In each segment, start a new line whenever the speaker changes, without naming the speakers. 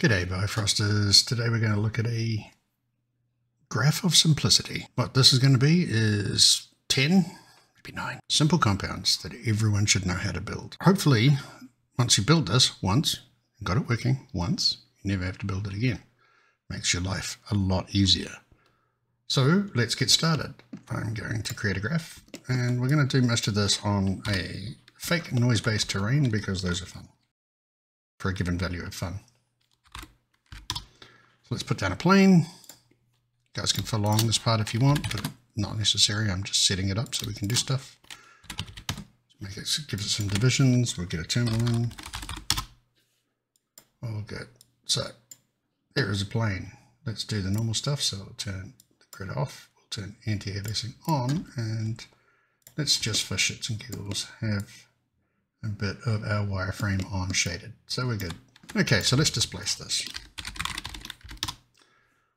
G'day Bifrosters. Today we're going to look at a graph of simplicity. What this is going to be is 10, maybe 9 simple compounds that everyone should know how to build. Hopefully, once you build this once, and got it working once, you never have to build it again. Makes your life a lot easier. So let's get started. I'm going to create a graph and we're going to do most of this on a fake noise-based terrain because those are fun. For a given value of fun. So let's put down a plane. You guys can fill along this part if you want, but not necessary. I'm just setting it up so we can do stuff. Make it, gives it some divisions. We'll get a terminal in. All good. So there is a plane. Let's do the normal stuff. So we'll turn the grid off. We'll turn anti-aliasing on, and let's just for shits and giggles have a bit of our wireframe on shaded. So we're good. Okay, so let's displace this.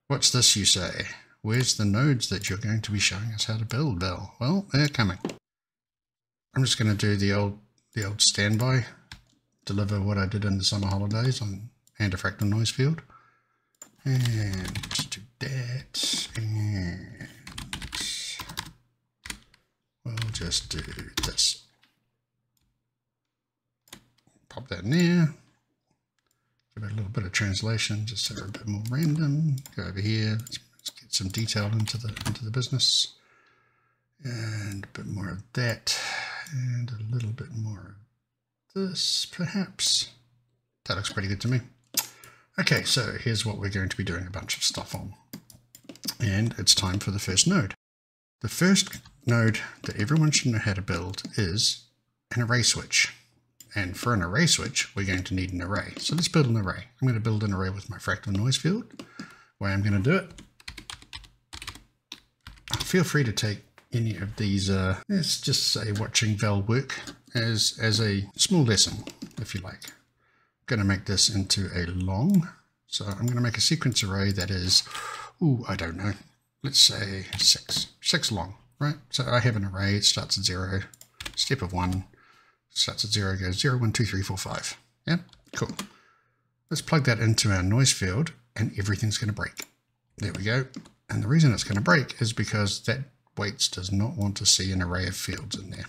What's this, you say? Where's the nodes that you're going to be showing us how to build, Bill? Well, they're coming. I'm just going to do the old standby, deliver what I did in the summer holidays on and a fractal noise field. And just do that, and we'll just do this. Pop that in there. Give it a little bit of translation, just so we're a bit more random. Go over here. Let's get some detail into the business, and a bit more of that, and a little bit more of this, perhaps. That looks pretty good to me. Okay, so here's what we're going to be doing a bunch of stuff on, and it's time for the first node. The first node that everyone should know how to build is an array switch. And for an array switch, we're going to need an array. So let's build an array. I'm going to build an array with my fractal noise field. The way I'm going to do it, feel free to take any of these, let's just say watching Val work as a small lesson, if you like. I'm going to make this into a long. So I'm going to make a sequence array that is, I don't know, let's say 6 long, right? So I have an array, it starts at 0, step of 1. Starts at 0, goes 0, 1, 2, 3, 4, 5. Yeah, cool. Let's plug that into our noise field and everything's going to break. There we go. And the reason it's going to break is because that weights does not want to see an array of fields in there.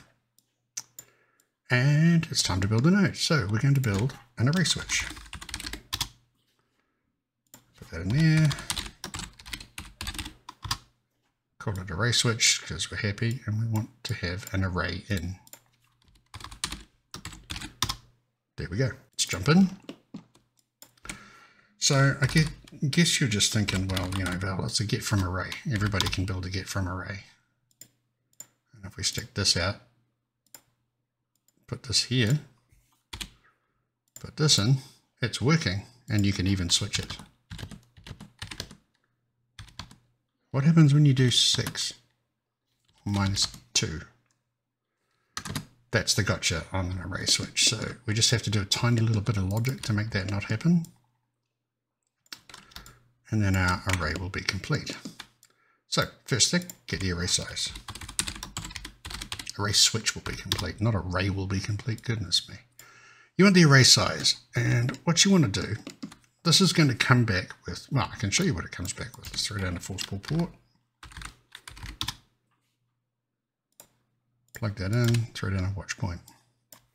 And it's time to build a node. So we're going to build an array switch. Put that in there. Call it array switch because we're happy and we want to have an array in. There we go. Let's jump in. So I guess you're just thinking, well, you know, Val, it's a get from array. Everybody can build a get from array. And if we stick this out, put this here, put this in, it's working, and you can even switch it. What happens when you do 6 minus 2? That's the gotcha on an array switch. So we just have to do a tiny little bit of logic to make that not happen. And then our array will be complete. So first thing, get the array size. Array switch will be complete, not array will be complete. Goodness me. You want the array size. And what you want to do, this is going to come back with, well, I can show you what it comes back with. Let's throw down a force pull port. Plug that in, throw down a watch point.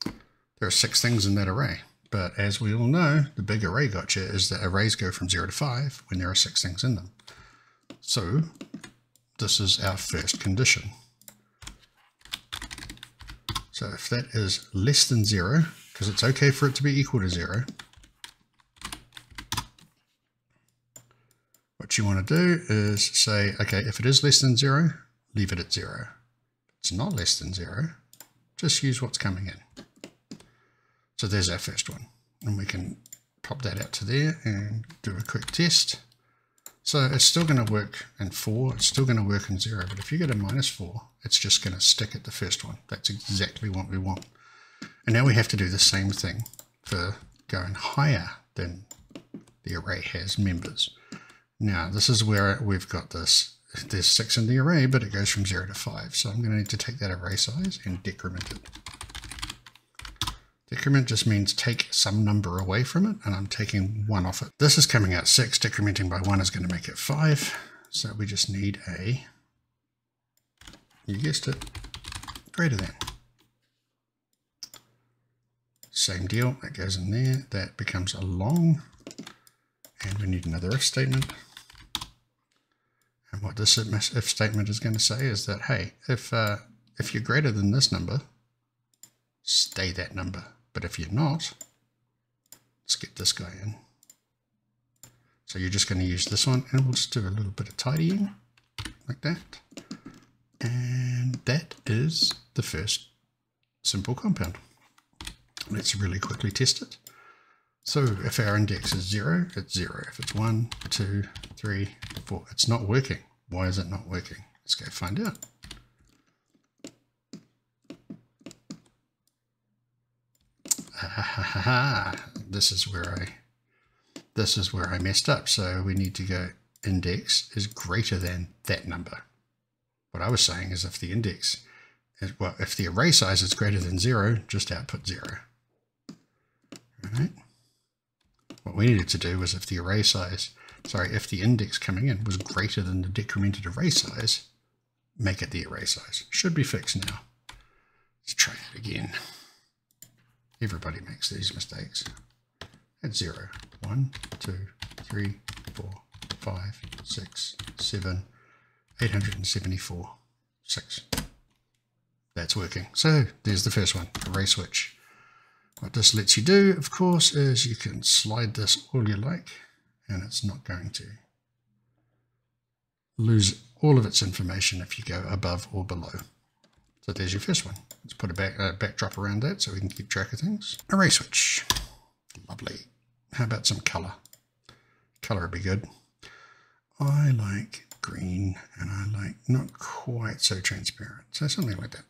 There are 6 things in that array, but as we all know, the big array gotcha is that arrays go from 0 to 5 when there are 6 things in them. So this is our first condition. So if that is less than 0, because it's okay for it to be equal to 0, what you want to do is say, okay, if it is less than 0, leave it at 0. It's not less than 0, just use what's coming in. So there's our first one. And we can pop that out to there and do a quick test. So it's still going to work in 4, it's still going to work in 0, but if you go to -4, it's just going to stick at the first one. That's exactly what we want. And now we have to do the same thing for going higher than the array has members. Now this is where we've got this. There's 6 in the array, but it goes from 0 to 5. So I'm going to need to take that array size and decrement it. Decrement just means take some number away from it, and I'm taking 1 off it. This is coming out 6, decrementing by 1 is going to make it 5. So we just need a, you guessed it, greater than. Same deal, that goes in there, that becomes a long, and we need another if statement. And what this if statement is going to say is that, hey, if you're greater than this number, stay that number. But if you're not, let's get this guy in. So you're just going to use this one, and we'll just do a little bit of tidying, like that. And that is the first simple compound. Let's really quickly test it. So if our index is 0, it's 0. If it's 1, 2, 3, 4, it's not working. Why is it not working? Let's go find out. This is where I messed up. So we need to go index is greater than that number. What I was saying is if the index is, well, if the array size is greater than 0, just output 0. Right? What we needed to do was if the array size, if the index coming in was greater than the decremented array size, make it the array size. Should be fixed now. Let's try it again. Everybody makes these mistakes. At 0, 1, 2, 3, 4, 5, 6, 7, 874, 6. That's working. So there's the first one, array switch. What this lets you do, of course, is you can slide this all you like, and it's not going to lose all of its information if you go above or below. So there's your first one. Let's put a backdrop around that so we can keep track of things. Array switch. Lovely. How about some color? Color would be good. I like green, and I like not quite so transparent. So something like that.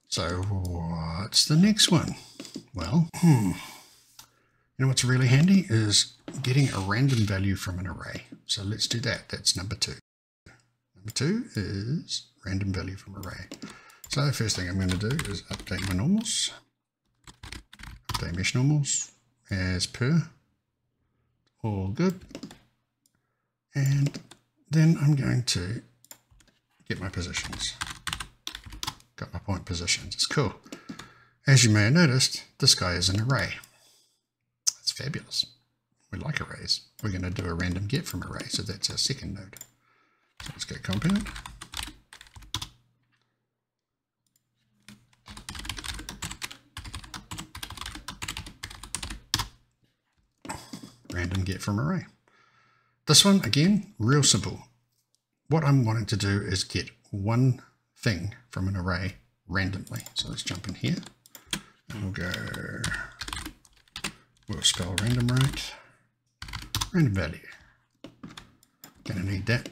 So what's the next one? Well, you know what's really handy is getting a random value from an array. So let's do that. That's number 2. Number 2 is random value from array. So the first thing I'm going to do is update my normals. Update mesh normals as per. All good. And then I'm going to get my positions. Got my point positions. It's cool. As you may have noticed, this guy is an array. That's fabulous. We like arrays. We're going to do a random get from array, so that's our second node. So let's go compound. Random get from array. This one, again, real simple. What I'm wanting to do is get one thing from an array randomly. So let's jump in here and we'll spell random right, random value. Gonna need that.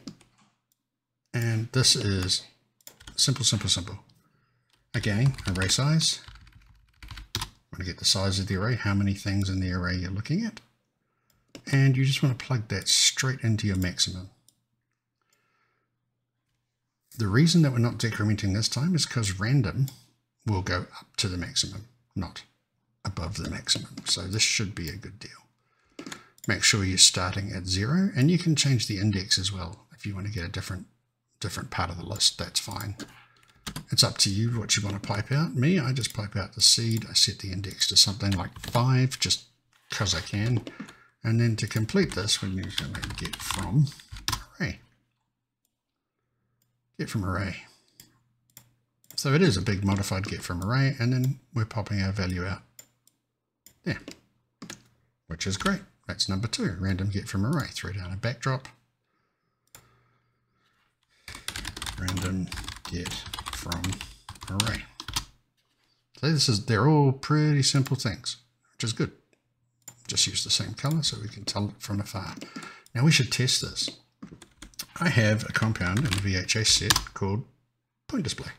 And this is simple. Again, array size. Want to get the size of the array, how many things in the array you're looking at. And you just want to plug that straight into your maximum. The reason that we're not decrementing this time is because random will go up to the maximum, not above the maximum. So this should be a good deal. Make sure you're starting at 0, and you can change the index as well. If you want to get a different part of the list, that's fine. It's up to you what you want to pipe out. Me, I just pipe out the seed. I set the index to something like 5, just because I can. And then to complete this, we're going to get from array. Get from array. So it is a big modified get from array, and then we're popping our value out there, which is great. That's number 2, random get from array. Throw down a backdrop. Random get from array. So they're all pretty simple things, which is good. Just use the same color so we can tell it from afar. Now we should test this. I have a compound in the VHS set called point display.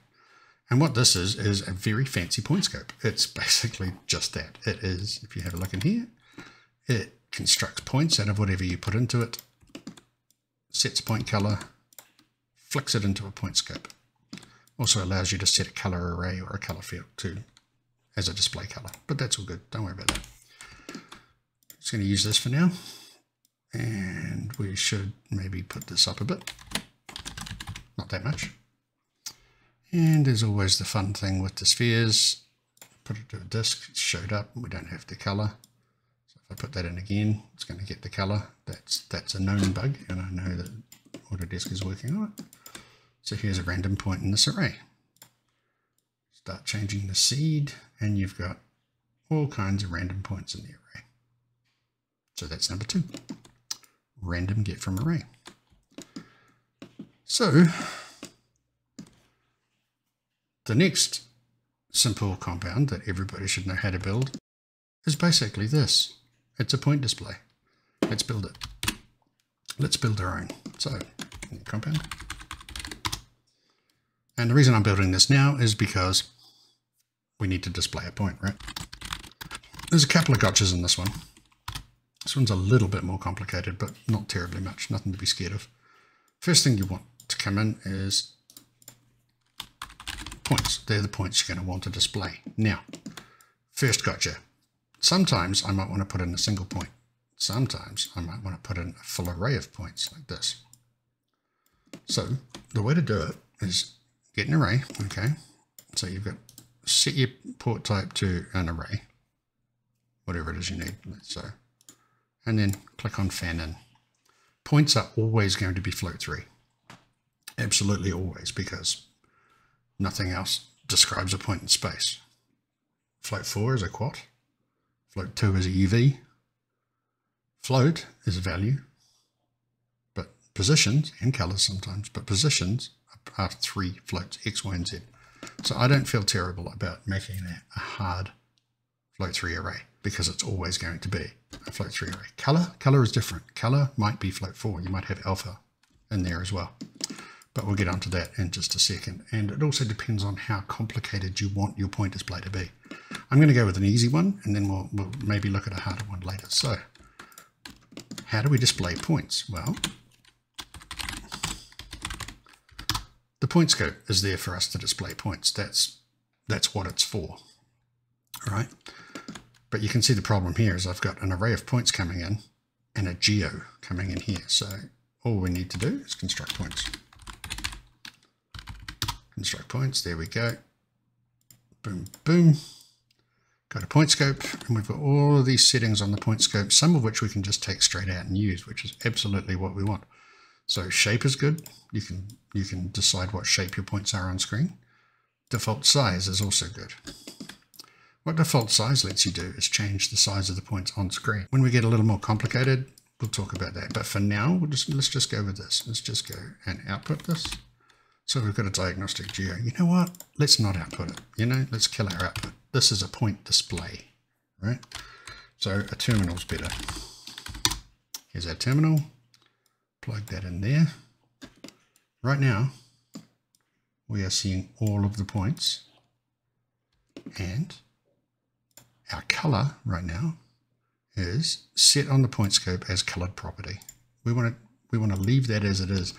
And what this is a very fancy point scope. It's basically just that. It is, if you have a look in here, it constructs points out of whatever you put into it, sets point color, flicks it into a point scope. Also allows you to set a color array or a color field too as a display color, but that's all good. Don't worry about that. Just going to use this for now. And we should maybe put this up a bit. Not that much. And there's always the fun thing with the spheres. Put it to a disk, it showed up, we don't have the color. So if I put that in again, it's going to get the color. That's a known bug, and I know that Autodesk is working on it. So here's a random point in this array. Start changing the seed, and you've got all kinds of random points in the array. So that's number 2. Random get from array. So the next simple compound that everybody should know how to build is basically this. It's a point display. Let's build it. Let's build our own. So, compound. And the reason I'm building this now is because we need to display a point, right? There's a couple of gotchas in this one. This one's a little bit more complicated, but not terribly much. Nothing to be scared of. First thing you want to come in is points. They're the points you're going to want to display. Now, first gotcha. Sometimes I might want to put in a single point. Sometimes I might want to put in a full array of points like this. So the way to do it is get an array. Okay. So you've got set your port type to an array, whatever it is you need. So, and then click on fan in. Points are always going to be float 3. Absolutely always, because nothing else describes a point in space. Float 4 is a quad. Float 2 is a UV. Float is a value. But positions, and colors sometimes, but positions are 3 floats, X, Y, and Z. So I don't feel terrible about making a hard float 3 array, because it's always going to be a float 3 array. Color is different. Color might be float 4. You might have alpha in there as well. But we'll get onto that in just a second. And it also depends on how complicated you want your point display to be. I'm going to go with an easy one, and then we'll maybe look at a harder one later. So how do we display points? Well, the point scope is there for us to display points. That's what it's for. All right. But you can see the problem here is I've got an array of points coming in and a geo coming in here. So all we need to do is construct points. Construct points, there we go. Boom, boom. Got a point scope, and we've got all of these settings on the point scope, some of which we can just take straight out and use, which is absolutely what we want. So shape is good. You can decide what shape your points are on screen. Default size is also good. What default size lets you do is change the size of the points on screen. When we get a little more complicated, we'll talk about that. But for now, let's just go with this. Let's just go and output this. So we've got a diagnostic geo. You know what? Let's not output it. Let's kill our output. This is a point display, right? So a terminal's better. Here's our terminal. Plug that in there. Right now, we are seeing all of the points, and our color right now is set on the point scope as colored property. We want to leave that as it is.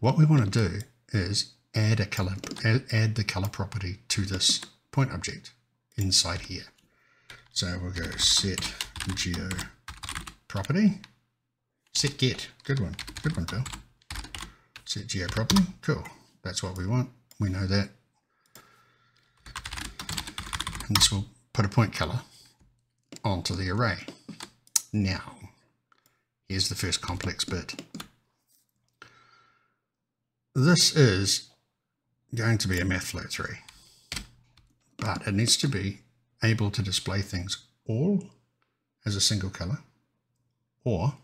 What we want to do is add the color property to this point object inside here. So we'll go set geo property, set get. Good one, Phil. Set geo property. Cool. That's what we want. We know that. And this will put a point color onto the array. Now, here's the first complex bit. This is going to be a math float 3, but it needs to be able to display things all as a single color, or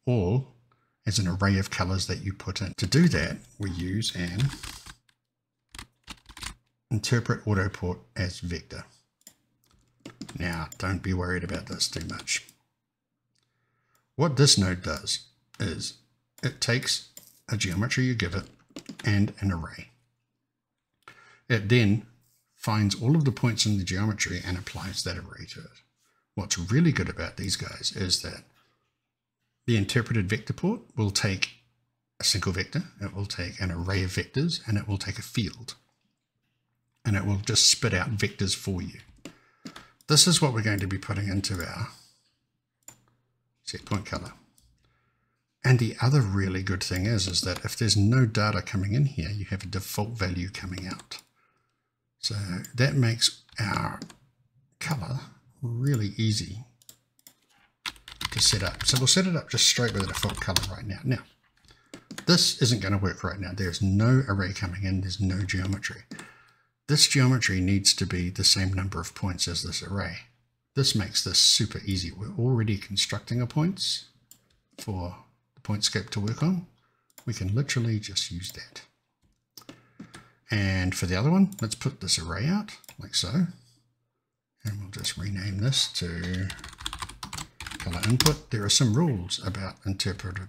all as an array of colors that you put in. To do that, we use an interpret auto port as vector. Now, don't be worried about this too much. What this node does is it takes a geometry you give it and an array. It then finds all of the points in the geometry and applies that array to it. What's really good about these guys is that the interpreted vector port will take a single vector, it will take an array of vectors, and it will take a field. And it will just spit out vectors for you. this is what we're going to be putting into our set point color. And the other really good thing is that if there's no data coming in here, you have a default value coming out. So that makes our color really easy to set up. So we'll set it up just straight with the default color right now. Now, this isn't going to work right now. There's no array coming in. There's no geometry. This geometry needs to be the same number of points as this array. This makes this super easy. We're already constructing a points for the point scope to work on. We can literally just use that. And for the other one, let's put this array out like so. And we'll just rename this to color input. There are some rules about interpret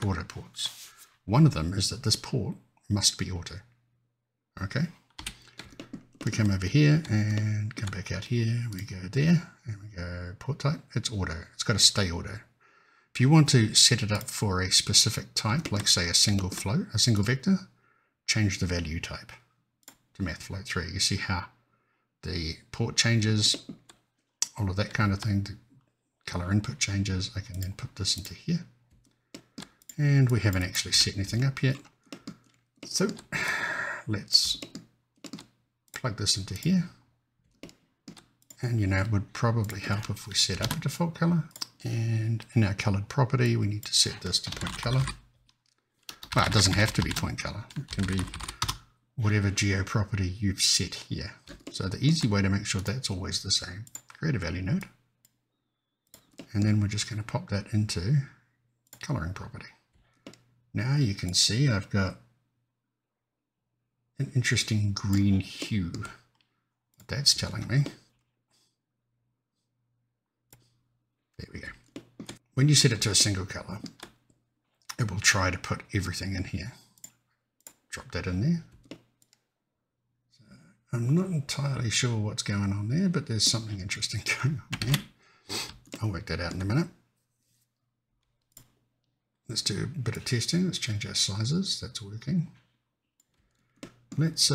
auto ports. One of them is that this port must be auto. Okay. We come over here and come back out here, we go there and we go port type, it's auto, it's got to stay auto. If you want to set it up for a specific type, like say a single float, a single vector, change the value type to math float 3. You see how the port changes, all of that kind of thing, the color input changes. I can then put this into here. And we haven't actually set anything up yet. So let's plug this into here, and it would probably help if we set up a default color, and in our colored property we need to set this to point color. Well, it doesn't have to be point color, it can be whatever geo property you've set here. So the easy way to make sure that's always the same, create a value node, and then we're just going to pop that into coloring property. Now you can see I've got an interesting green hue. What that's telling me. There we go. When you set it to a single color, it will try to put everything in here. Drop that in there. So I'm not entirely sure what's going on there, but there's something interesting going on there. I'll work that out in a minute. Let's do a bit of testing. Let's change our sizes. That's working. Let's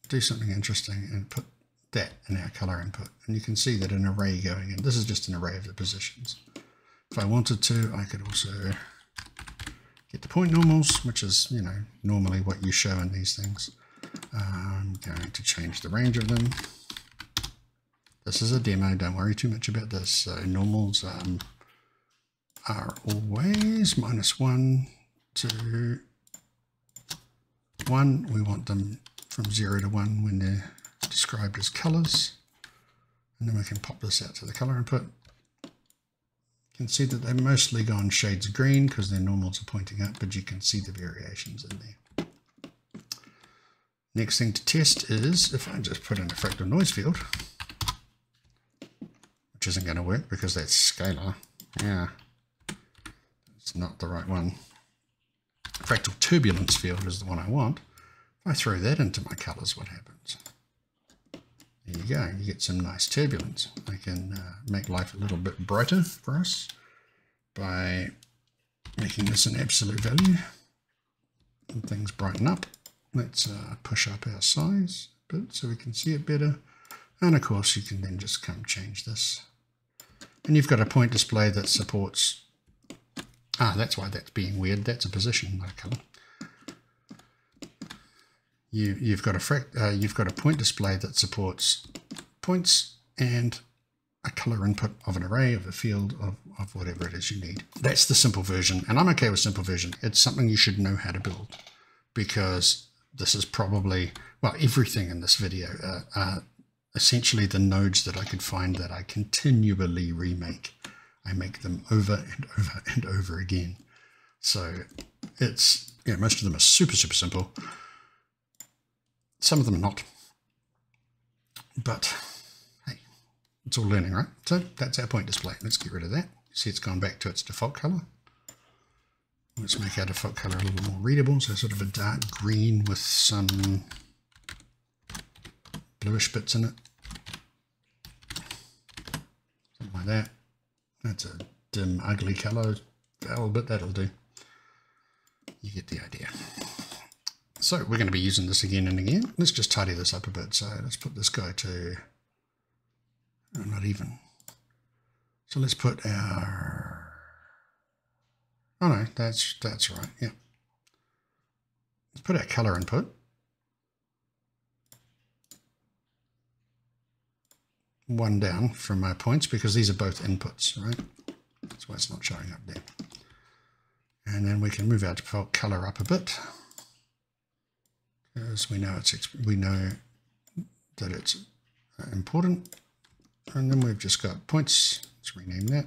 do something interesting and put that in our color input. And you can see that an array going in. This is just an array of the positions. If I wanted to, I could also get the point normals, which is, normally what you show in these things. I'm going to change the range of them. This is a demo. Don't worry too much about this. So normals are always -1 to 1. We want them from 0 to 1 when they're described as colors. And then we can pop this out to the color input. You can see that they've mostly gone shades of green because their normals are pointing up, but you can see the variations in there. Next thing to test is if I just put in a fractal noise field, which isn't going to work because that's scalar. Yeah, it's not the right one. Fractal turbulence field is the one I want. If I throw that into my colors, what happens? There you go, you get some nice turbulence. I can make life a little bit brighter for us by making this an absolute value. And things brighten up. Let's push up our size a bit so we can see it better. And of course you can then just come change this. And you've got a point display that supports, that's why that's being weird. That's a position, not a color. You've got a point display that supports points and a color input of an array, of a field, of whatever it is you need. That's the simple version, and I'm okay with simple version. It's something you should know how to build, because this is probably, well, everything in this video are essentially the nodes that I could find that I continually remake. I make them over and over and over again. So it's, most of them are super, super simple. Some of them are not. But hey, it's all learning, right? So that's our point display. Let's get rid of that. You see it's gone back to its default color. Let's make our default color a little more readable. So sort of a dark green with some bluish bits in it. Something like that. That's a dim, ugly color, but that'll do. You get the idea. So we're going to be using this again and again. Let's just tidy this up a bit. So let's put this guy to No, not even. So let's put our, oh no, that's right, yeah. Let's put our color input. One down from my points because these are both inputs, right? That's why it's not showing up there. And then we can move our default color up a bit because we know that it's important. And then we've just got points. Let's rename that.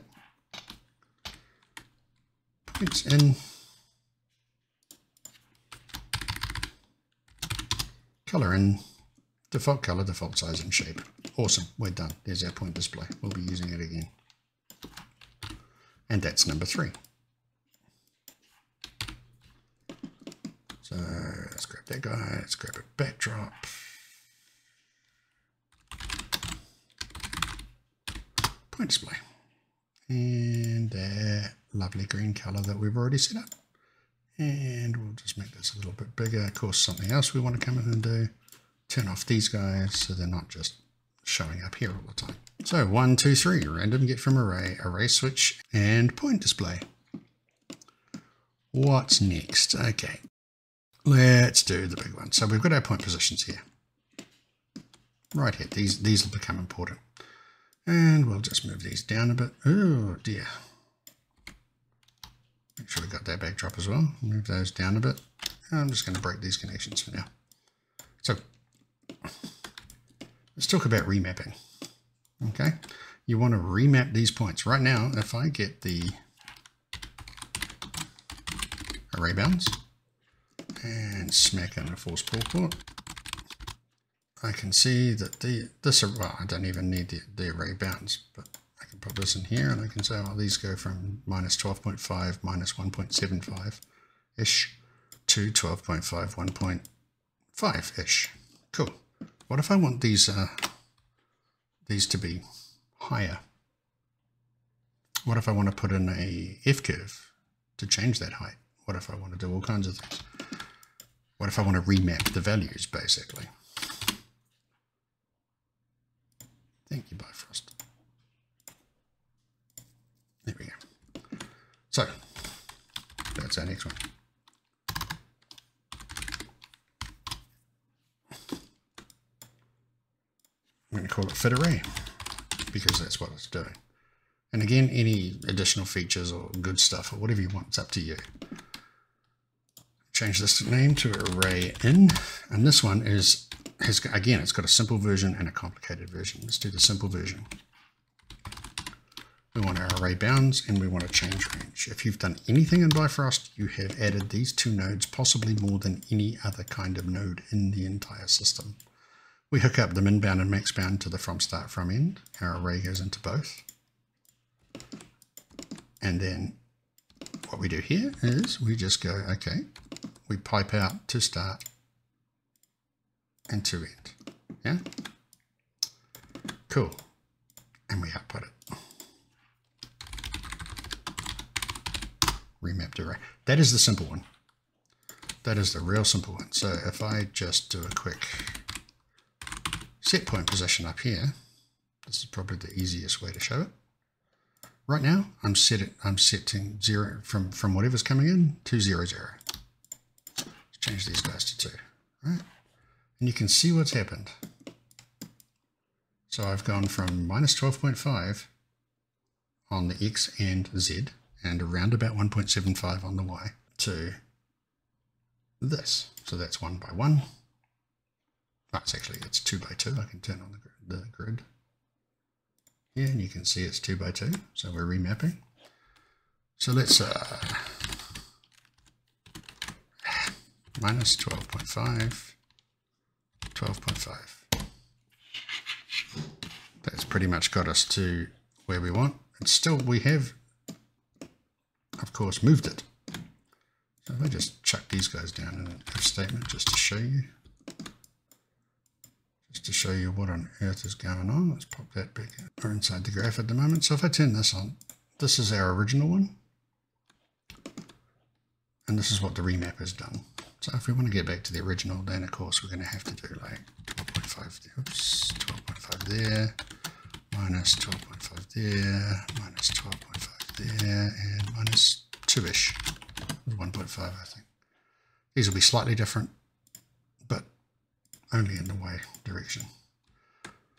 Points in. Color in. Default color, default size and shape. Awesome, we're done. There's our point display. We'll be using it again. And that's number 3. So let's grab that guy, let's grab a backdrop. Point display. And that lovely green color that we've already set up. And we'll just make this a little bit bigger. Of course, something else we want to come in and do. Turn off these guys so they're not just showing up here all the time. So 1, 2, 3, random get from array, array switch, and point display. What's next? Okay, let's do the big one. So we've got our point positions here. Right here, these will become important. And we'll just move these down a bit. Oh dear. Make sure we got that backdrop as well. Move those down a bit. I'm just going to break these connections for now. So let's talk about remapping. Okay, you want to remap these points. Right now, if I get the array bounds and smack in a force pull port, I can see that well, I don't even need the array bounds, but I can put this in here and I can say, well, these go from minus 12.5, minus 1.75-ish to 12.5, 1.5-ish. Cool. What if I want these to be higher? What if I want to put in a F-curve to change that height? What if I want to do all kinds of things? What if I want to remap the values, basically? Thank you, Bifrost. There we go. So, that's our next one. I'm going to call it fit array because that's what it's doing. And again, any additional features or good stuff or whatever you want, it's up to you. Change this name to array in, and this one has again, it's got a simple version and a complicated version. Let's do the simple version. We want our array bounds and we want to change range. If you've done anything in Bifrost, you have added these 2 nodes, possibly more than any other kind of node in the entire system. We hook up the min bound and max bound to the from start from end. Our array goes into both. And then what we do here is we just go, okay, we pipe out to start and to end. Yeah? Cool. And we output it. Remapped array. That is the simple one. That is the real simple one. So if I just do a quick set point position up here, this is probably the easiest way to show it. Right now, I'm setting 0 from whatever's coming in to 0, 0. Let's change these guys to 2. Right? And you can see what's happened. So I've gone from minus 12.5 on the X and Z, and around about 1.75 on the Y, to this. So that's 1 by 1. Oh, it's 2 by 2. I can turn on the grid. Yeah, and you can see it's 2 by 2. So we're remapping. So let's minus 12.5, 12.5. That's pretty much got us to where we want. And still we have, of course, moved it. So if I just chuck these guys down in an if statement just to show you. Just to show you what on earth is going on. Let's pop that back in. We're inside the graph at the moment. So if I turn this on, this is our original one. And this is what the remap has done. So if we want to get back to the original, then of course we're going to have to do like 12.5, oops, 12.5 there, minus 12.5 there, minus 12.5 there, and minus 2-ish, 1.5 I think. These will be slightly different, but only in the Y direction.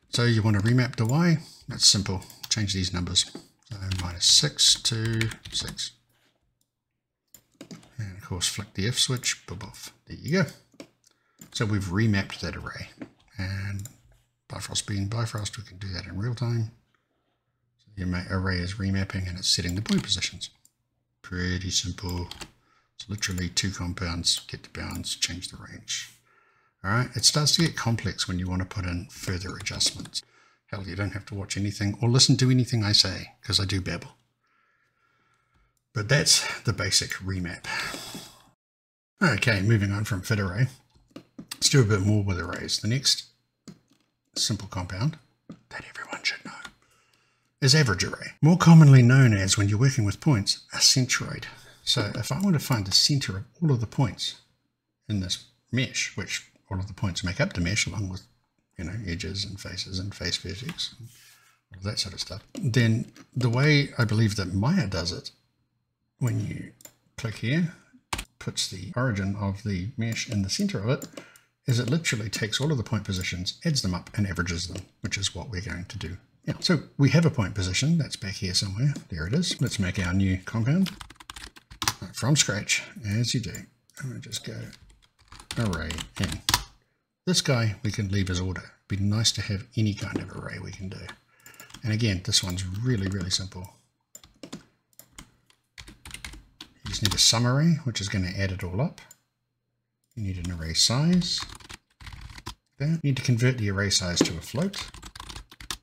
So you want to remap the Y. That's simple. Change these numbers. So minus 6 to 6. And of course flick the F switch, boop off. There you go. So we've remapped that array. And Bifrost being Bifrost, we can do that in real time. So your array is remapping and it's setting the point positions. Pretty simple. It's literally 2 compounds, get the bounds, change the range. Alright, it starts to get complex when you want to put in further adjustments. Hell, you don't have to watch anything or listen to anything I say, because I do babble. But that's the basic remap. Okay, moving on from fit array. Let's do a bit more with arrays. The next simple compound that everyone should know is average array. More commonly known as, when you're working with points, a centroid. So if I want to find the center of all of the points in this mesh, which all of the points make up the mesh along with, edges and faces and face vertex and all that sort of stuff, then the way I believe that Maya does it, when you click here, puts the origin of the mesh in the center of it, is it literally takes all of the point positions, adds them up and averages them, which is what we're going to do. Yeah, so we have a point position that's back here somewhere. There it is. Let's make our new compound from scratch, as you do. I'm going to just go array in. This guy we can leave as order. It'd be nice to have any kind of array we can do. And again, this one's really, really simple. You just need a sum array, which is going to add it all up. You need an array size. There. You need to convert the array size to a float,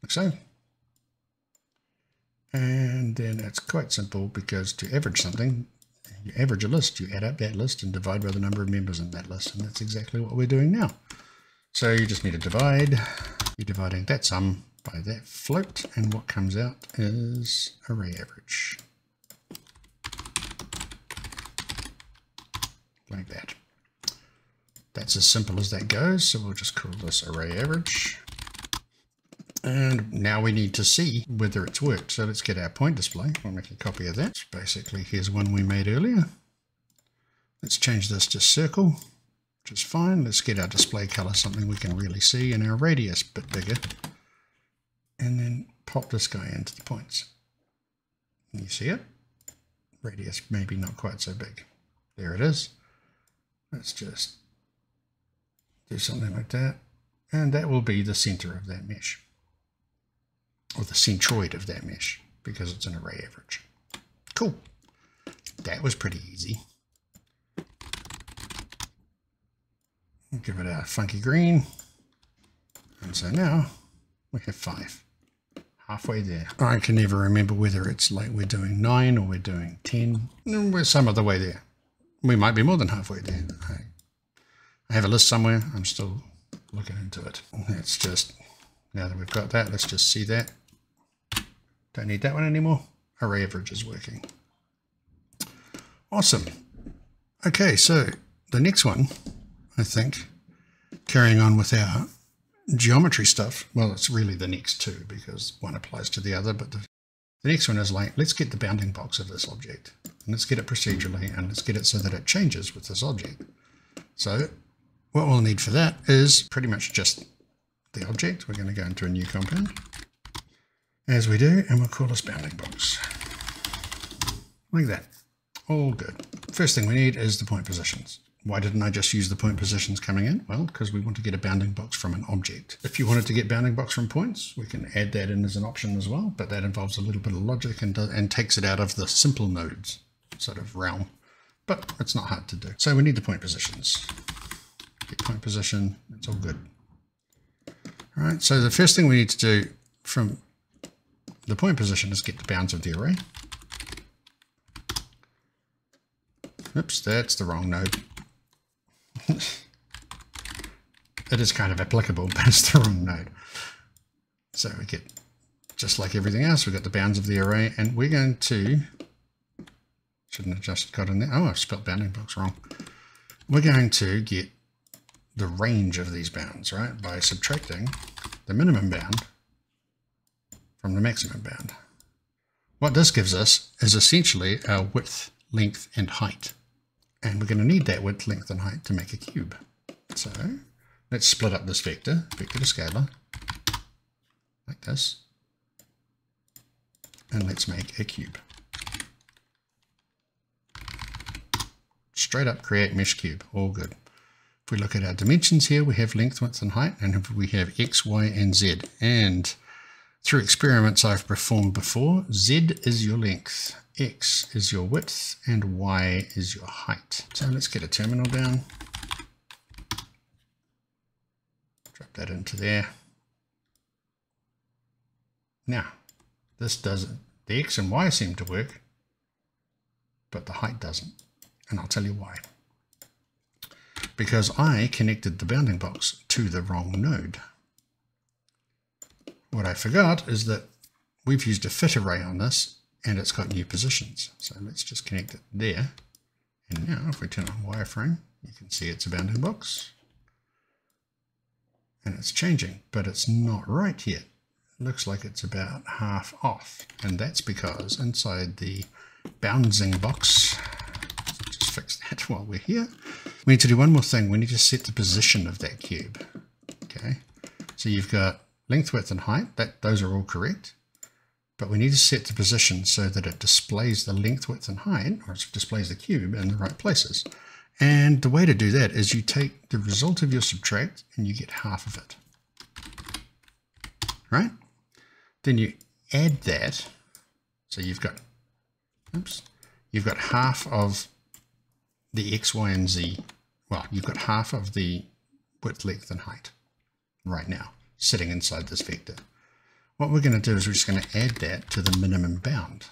like so. And then it's quite simple, because to average something, you average a list, you add up that list and divide by the number of members in that list. And that's exactly what we're doing now. So you just need to divide. You're dividing that sum by that float, and what comes out is array average. Like that. That's as simple as that goes. So we'll just call this array average. And now we need to see whether it's worked. So let's get our point display. We'll make a copy of that. Basically, here's one we made earlier. Let's change this to circle, which is fine. Let's get our display color something we can really see, and our radius a bit bigger. And then pop this guy into the points. You see it? Radius maybe not quite so big. There it is. Let's just do something like that. And that will be the center of that mesh, or the centroid of that mesh, because it's an array average. Cool. That was pretty easy. Give it a funky green. And so now we have 5. Halfway there. I can never remember whether it's like we're doing 9 or we're doing 10. We're some other way there. We might be more than halfway there. I have a list somewhere. I'm still looking into it. Let's just, now that we've got that, let's just see that. Don't need that one anymore. Array average is working. Awesome. Okay, so the next one, I think, carrying on with our geometry stuff, well, it's really the next two, because one applies to the other, but the next one is like, let's get the bounding box of this object, and let's get it procedurally, and let's get it so that it changes with this object. So what we'll need for that is pretty much just the object. We're going to go into a new compound, as we do, and we'll call this bounding box. Like that. All good. First thing we need is the point positions. Why didn't I just use the point positions coming in? Well, because we want to get a bounding box from an object. If you wanted to get bounding box from points, we can add that in as an option as well, but that involves a little bit of logic and takes it out of the simple nodes sort of realm. But it's not hard to do. So we need the point positions. Get point position, it's all good. All right, so the first thing we need to do from the point position is get the bounds of the array. Oops, that's the wrong node. It is kind of applicable, but it's the wrong node. So we get, just like everything else, we've got the bounds of the array, and we're going to, shouldn't have just got in there. Oh, I've spelled bounding box wrong. We're going to get the range of these bounds, right, by subtracting the minimum bound from the maximum bound. What this gives us is essentially our width, length, and height. And we're going to need that width, length, and height to make a cube. So let's split up this vector to scalar, like this. And let's make a cube. Straight up create mesh cube, all good. If we look at our dimensions here, we have length, width, and height, and we have X, Y, and Z. And through experiments I've performed before, Z is your length, X is your width, and Y is your height. So let's get a terminal down. Drop that into there. Now, this doesn't. The X and Y seem to work, but the height doesn't. And I'll tell you why. Because I connected the bounding box to the wrong node. What I forgot is that we've used a fit array on this, and it's got new positions. So let's just connect it there. And now if we turn on wireframe, you can see it's a bounding box. And it's changing, but it's not right yet. It looks like it's about half off. And that's because inside the bounding box, just fix that while we're here. We need to do one more thing. We need to set the position of that cube. Okay, so you've got length, width, and height. Those are all correct. But we need to set the position so that it displays the length, width, and height, or it displays the cube in the right places. And the way to do that is you take the result of your subtract and you get half of it. Right? Then you add that. So you've got half of the X, Y, and Z. Well, you've got half of the width, length, and height right now, sitting inside this vector. What we're going to do is we're just going to add that to the minimum bound,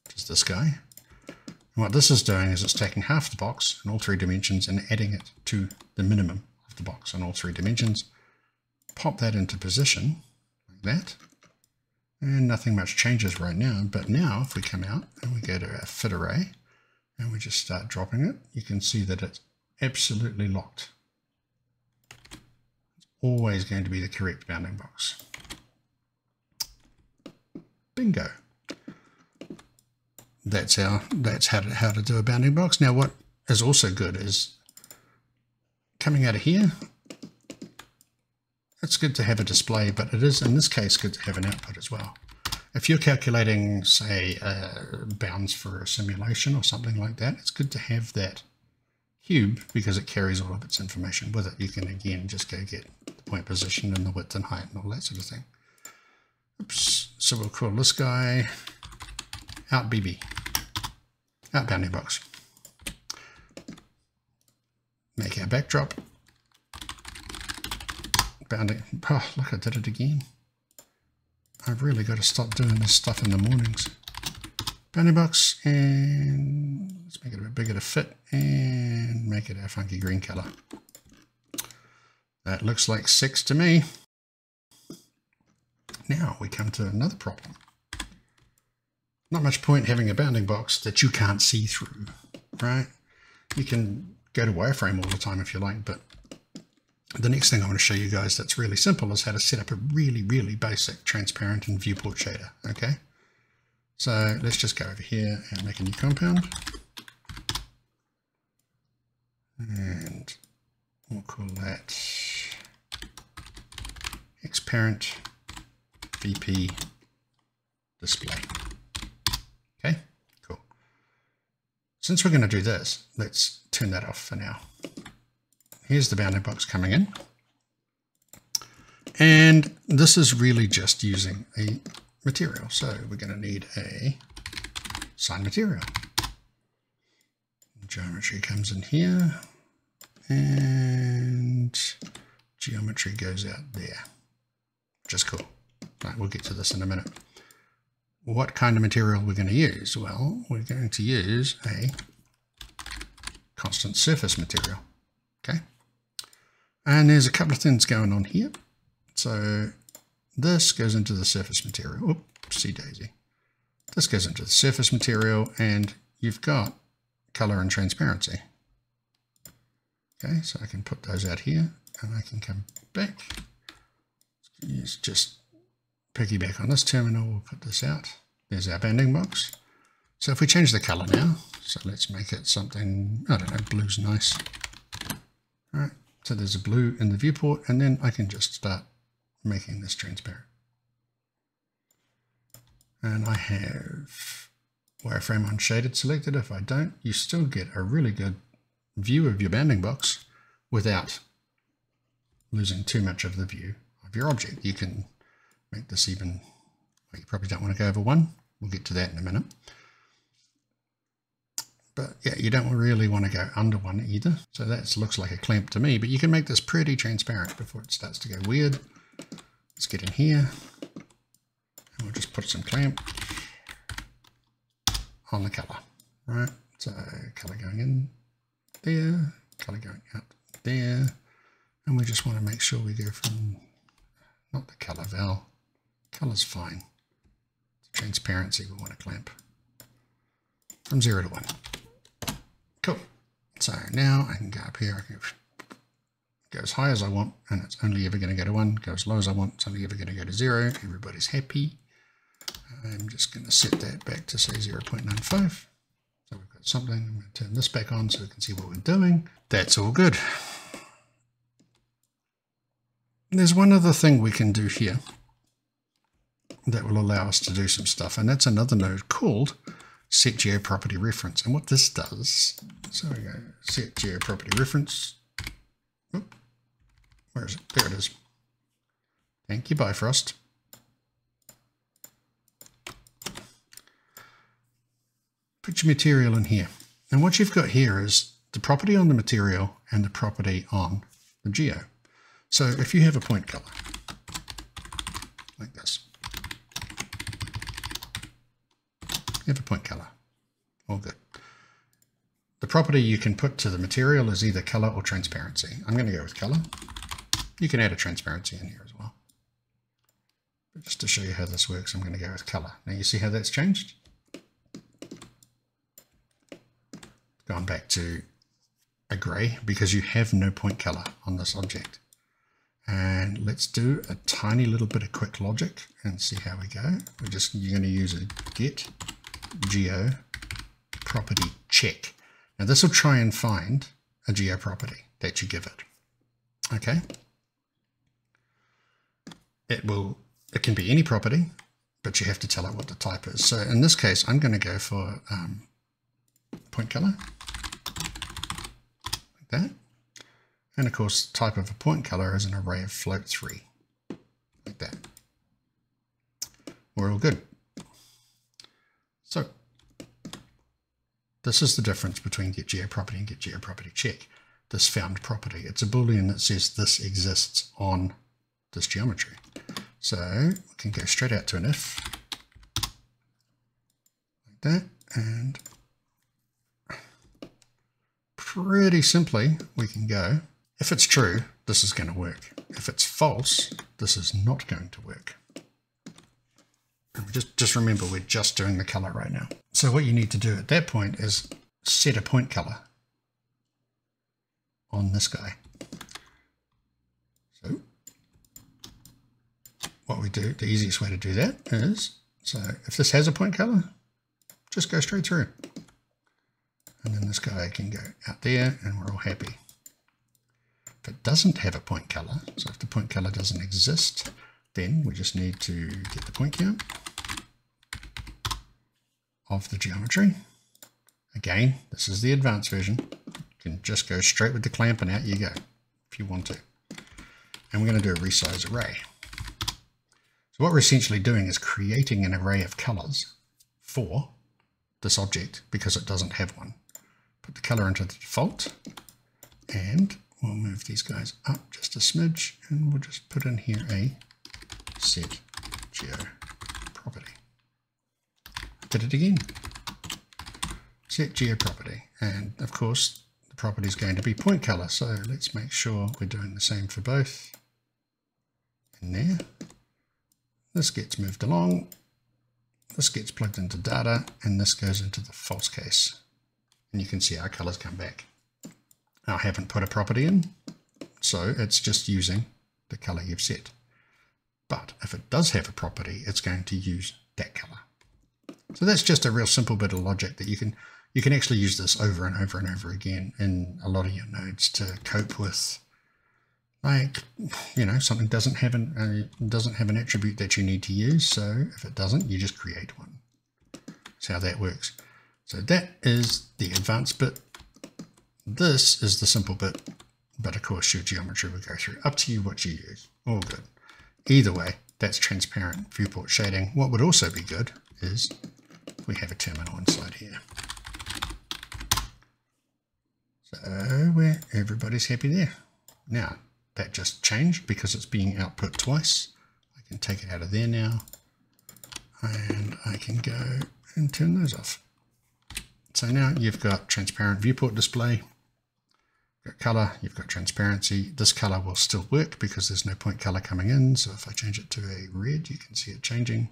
which is this guy. And what this is doing is it's taking half the box in all three dimensions and adding it to the minimum of the box in all three dimensions. Pop that into position, like that. And nothing much changes right now, but now if we come out and we go to our fit array, and we just start dropping it, you can see that it's absolutely locked. It's always going to be the correct bounding box. Bingo. That's how to do a bounding box. Now what is also good is coming out of here, it's good to have a display, but it is in this case good to have an output as well. If you're calculating, say, bounds for a simulation or something like that, it's good to have that cube because it carries all of its information with it. You can, again, just go get the point position and the width and height and all that sort of thing. Oops. So we'll call this guy out BB, out bounding box. Make our backdrop. Bounding. Oh, look, I did it again. I've really got to stop doing this stuff in the mornings. Bounding box, and let's make it a bit bigger to fit and make it our funky green color. That looks like 6 to me. Now we come to another problem. Not much point having a bounding box that you can't see through, right? You can go to wireframe all the time if you like, but the next thing I want to show you guys that's really simple is how to set up a really, really basic transparent and viewport shader, okay? So let's just go over here and make a new compound. And we'll call that XParent VP display. Okay, cool. Since we're going to do this, let's turn that off for now. Here's the bounding box coming in. And this is really just using a material. So we're going to need a sign material. Geometry comes in here and geometry goes out there, which is cool. Right, we'll get to this in a minute. What kind of material we're going to use? Well, we're going to use a constant surface material. Okay. And there's a couple of things going on here. So this goes into the surface material. Oopsie daisy. This goes into the surface material, and you've got color and transparency. Okay, so I can put those out here, and I can come back. Use just piggyback on this terminal, we'll put this out. There's our banding box. So if we change the color now, so let's make it something, I don't know, blue's nice. All right, so there's a blue in the viewport, and then I can just start making this transparent. And I have wireframe on shaded selected. If I don't, you still get a really good view of your banding box without losing too much of the view of your object. You can make this even, well, you probably don't want to go over 1. We'll get to that in a minute. But yeah, you don't really want to go under 1 either. So that looks like a clamp to me, but you can make this pretty transparent before it starts to go weird. Let's get in here and we'll just put some clamp on the color, right? So color going in there, color going out there. And we just want to make sure we go from, not the color val, color's fine. Transparency we want to clamp from 0 to 1. Cool. So now I can go up here, I can go as high as I want, and it's only ever going to go to 1, go as low as I want, it's only ever going to go to 0. Everybody's happy. I'm just going to set that back to say 0.95. So we've got something. I'm going to turn this back on so we can see what we're doing. That's all good. There's one other thing we can do here that will allow us to do some stuff, and that's another node called set geoproperty reference. And what this does, so we go set geoproperty reference. Oop, where is it? There it is. Thank you, Bifrost. Put your material in here. And what you've got here is the property on the material and the property on the geo. So if you have a point color, like this, you have a point color, all good. The property you can put to the material is either color or transparency. I'm going to go with color. You can add a transparency in here as well. But just to show you how this works, I'm going to go with color. Now you see how that's changed? Gone back to a gray because you have no point color on this object. And let's do a tiny little bit of quick logic and see how we go. You're going to use a get geo property check. Now this will try and find a geo property that you give it. Okay. It can be any property, but you have to tell it what the type is. So in this case, I'm going to go for point color, like that. And of course, type of a point color is an array of float 3, like that. We're all good. So this is the difference between get geoproperty and get geoproperty check. This found property. It's a Boolean that says this exists on this geometry. So we can go straight out to an if, like that, and pretty simply we can go, if it's true, this is going to work. If it's false, this is not going to work. And just remember, we're just doing the color right now. So what you need to do at that point is set a point color on this guy. So what we do, the easiest way to do that is, so if this has a point color, just go straight through. And then this guy can go out there and we're all happy. If it doesn't have a point color, so if the point color doesn't exist, then we just need to get the point count of the geometry. Again, this is the advanced version. You can just go straight with the clamp and out you go if you want to. And we're going to do a resize array. So what we're essentially doing is creating an array of colors for this object because it doesn't have one. Put the color into the default and we'll move these guys up just a smidge and we'll just put in here a set geo property. Did it again. Set geo property, and of course the property is going to be point color, so let's make sure we're doing the same for both. In there, this gets moved along, this gets plugged into data, and this goes into the false case, and you can see our colors come back. I haven't put a property in, so it's just using the color you've set. But if it does have a property, it's going to use that color. So that's just a real simple bit of logic that you can actually use this over and over and over again in a lot of your nodes to cope with, like, you know, something doesn't have an attribute that you need to use. So if it doesn't, you just create one. That's how that works. So that is the advanced bit. This is the simple bit, but of course your geometry will go through. Up to you what you use. All good. Either way, that's transparent viewport shading. What would also be good is we have a terminal inside here. So everybody's happy there. Now, that just changed because it's being output twice. I can take it out of there now, and I can go and turn those off. So now you've got transparent viewport display, you've got color, you've got transparency. This color will still work because there's no point color coming in. So if I change it to a red, you can see it changing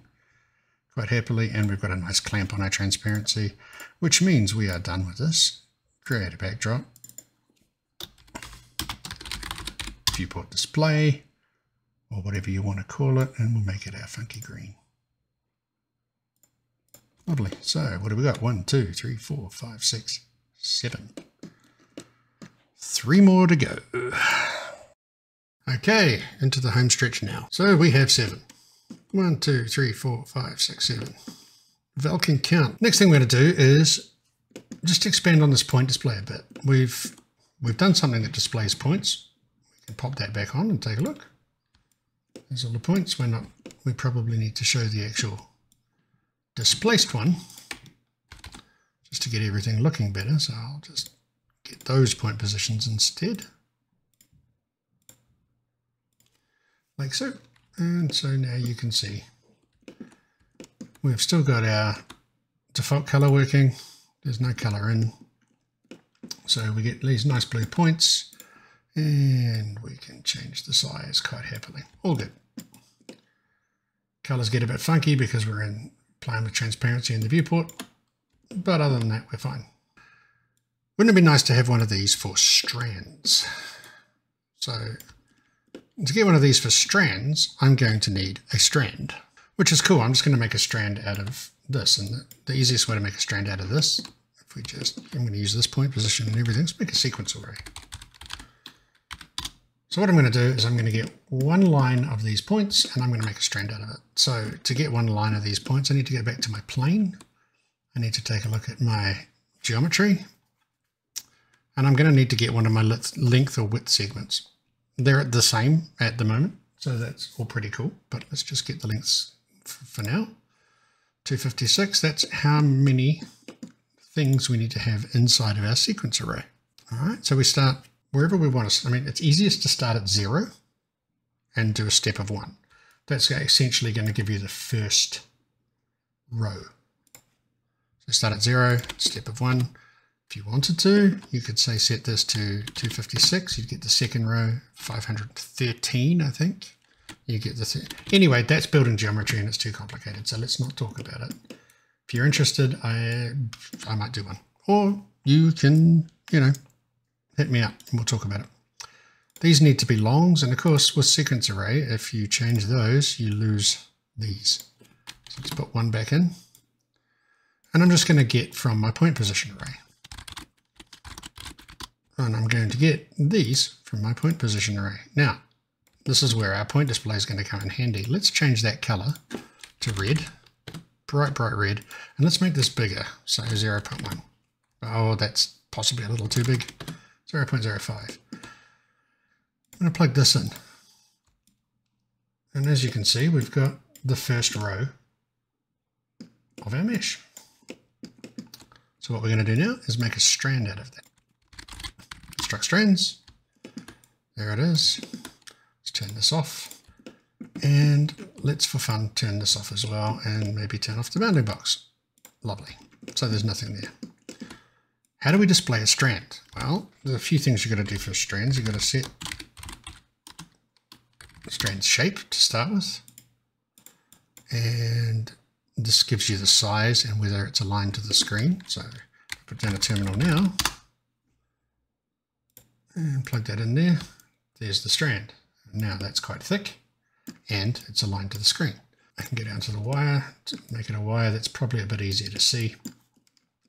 quite happily. And we've got a nice clamp on our transparency, which means we are done with this. Create a backdrop, viewport display, or whatever you want to call it, and we'll make it our funky green. Lovely. So what do we got? 1, 2, 3, 4, 5, 6, 7. 3 more to go. Okay, into the home stretch now. So we have 7. 1, 2, 3, 4, 5, 6, 7. Val can count. Next thing we're going to do is just expand on this point display a bit. We've done something that displays points. We can pop that back on and take a look. There's all the points. We probably need to show the actual displaced one just to get everything looking better. So I'll just get those point positions instead. Like so. And so now you can see we've still got our default color working. There's no color in. So we get these nice blue points, and we can change the size quite happily. All good. Colors get a bit funky because we're playing with transparency in the viewport, but other than that, we're fine. Wouldn't it be nice to have one of these for strands? So to get one of these for strands, I'm going to need a strand, which is cool. I'm just going to make a strand out of this, and the easiest way to make a strand out of this, I'm going to use this point position and everything. Let's make a sequence array. So what I'm going to do is I'm going to get one line of these points, and I'm going to make a strand out of it. So to get one line of these points, I need to go back to my plane. I need to take a look at my geometry, and I'm going to need to get one of my length or width segments. They're the same at the moment, so that's all pretty cool, but let's just get the lengths for now. 256, that's how many things we need to have inside of our sequence array. All right, so we start wherever we want to. I mean, it's easiest to start at 0 and do a step of 1. That's essentially going to give you the first row. So start at 0, step of 1. If you wanted to, you could say set this to 256. You'd get the second row, 513, I think. You get the anyway, that's building geometry and it's too complicated, so let's not talk about it. If you're interested, I might do one. Or you can, hit me up and we'll talk about it. These need to be longs, and of course with sequence array, if you change those, you lose these. So let's put one back in. And I'm just going to get from my point position array. And I'm going to get these from my point position array. Now, this is where our point display is going to come in handy. Let's change that color to red, bright red, and let's make this bigger, so 0.1. Oh, that's possibly a little too big. 0.05. I'm going to plug this in. And as you can see, we've got the first row of our mesh. So what we're going to do now is make a strand out of that. Construct strands. There it is. Let's turn this off. And let's, for fun, turn this off as well, and maybe turn off the bounding box. Lovely. So there's nothing there. How do we display a strand? Well, there's a few things you've got to do for strands. You've got to set the strand's shape to start with. And this gives you the size and whether it's aligned to the screen. So put down a terminal now. And plug that in there. There's the strand. Now that's quite thick. and it's aligned to the screen. I can get down to the wire to make it a wire that's probably a bit easier to see.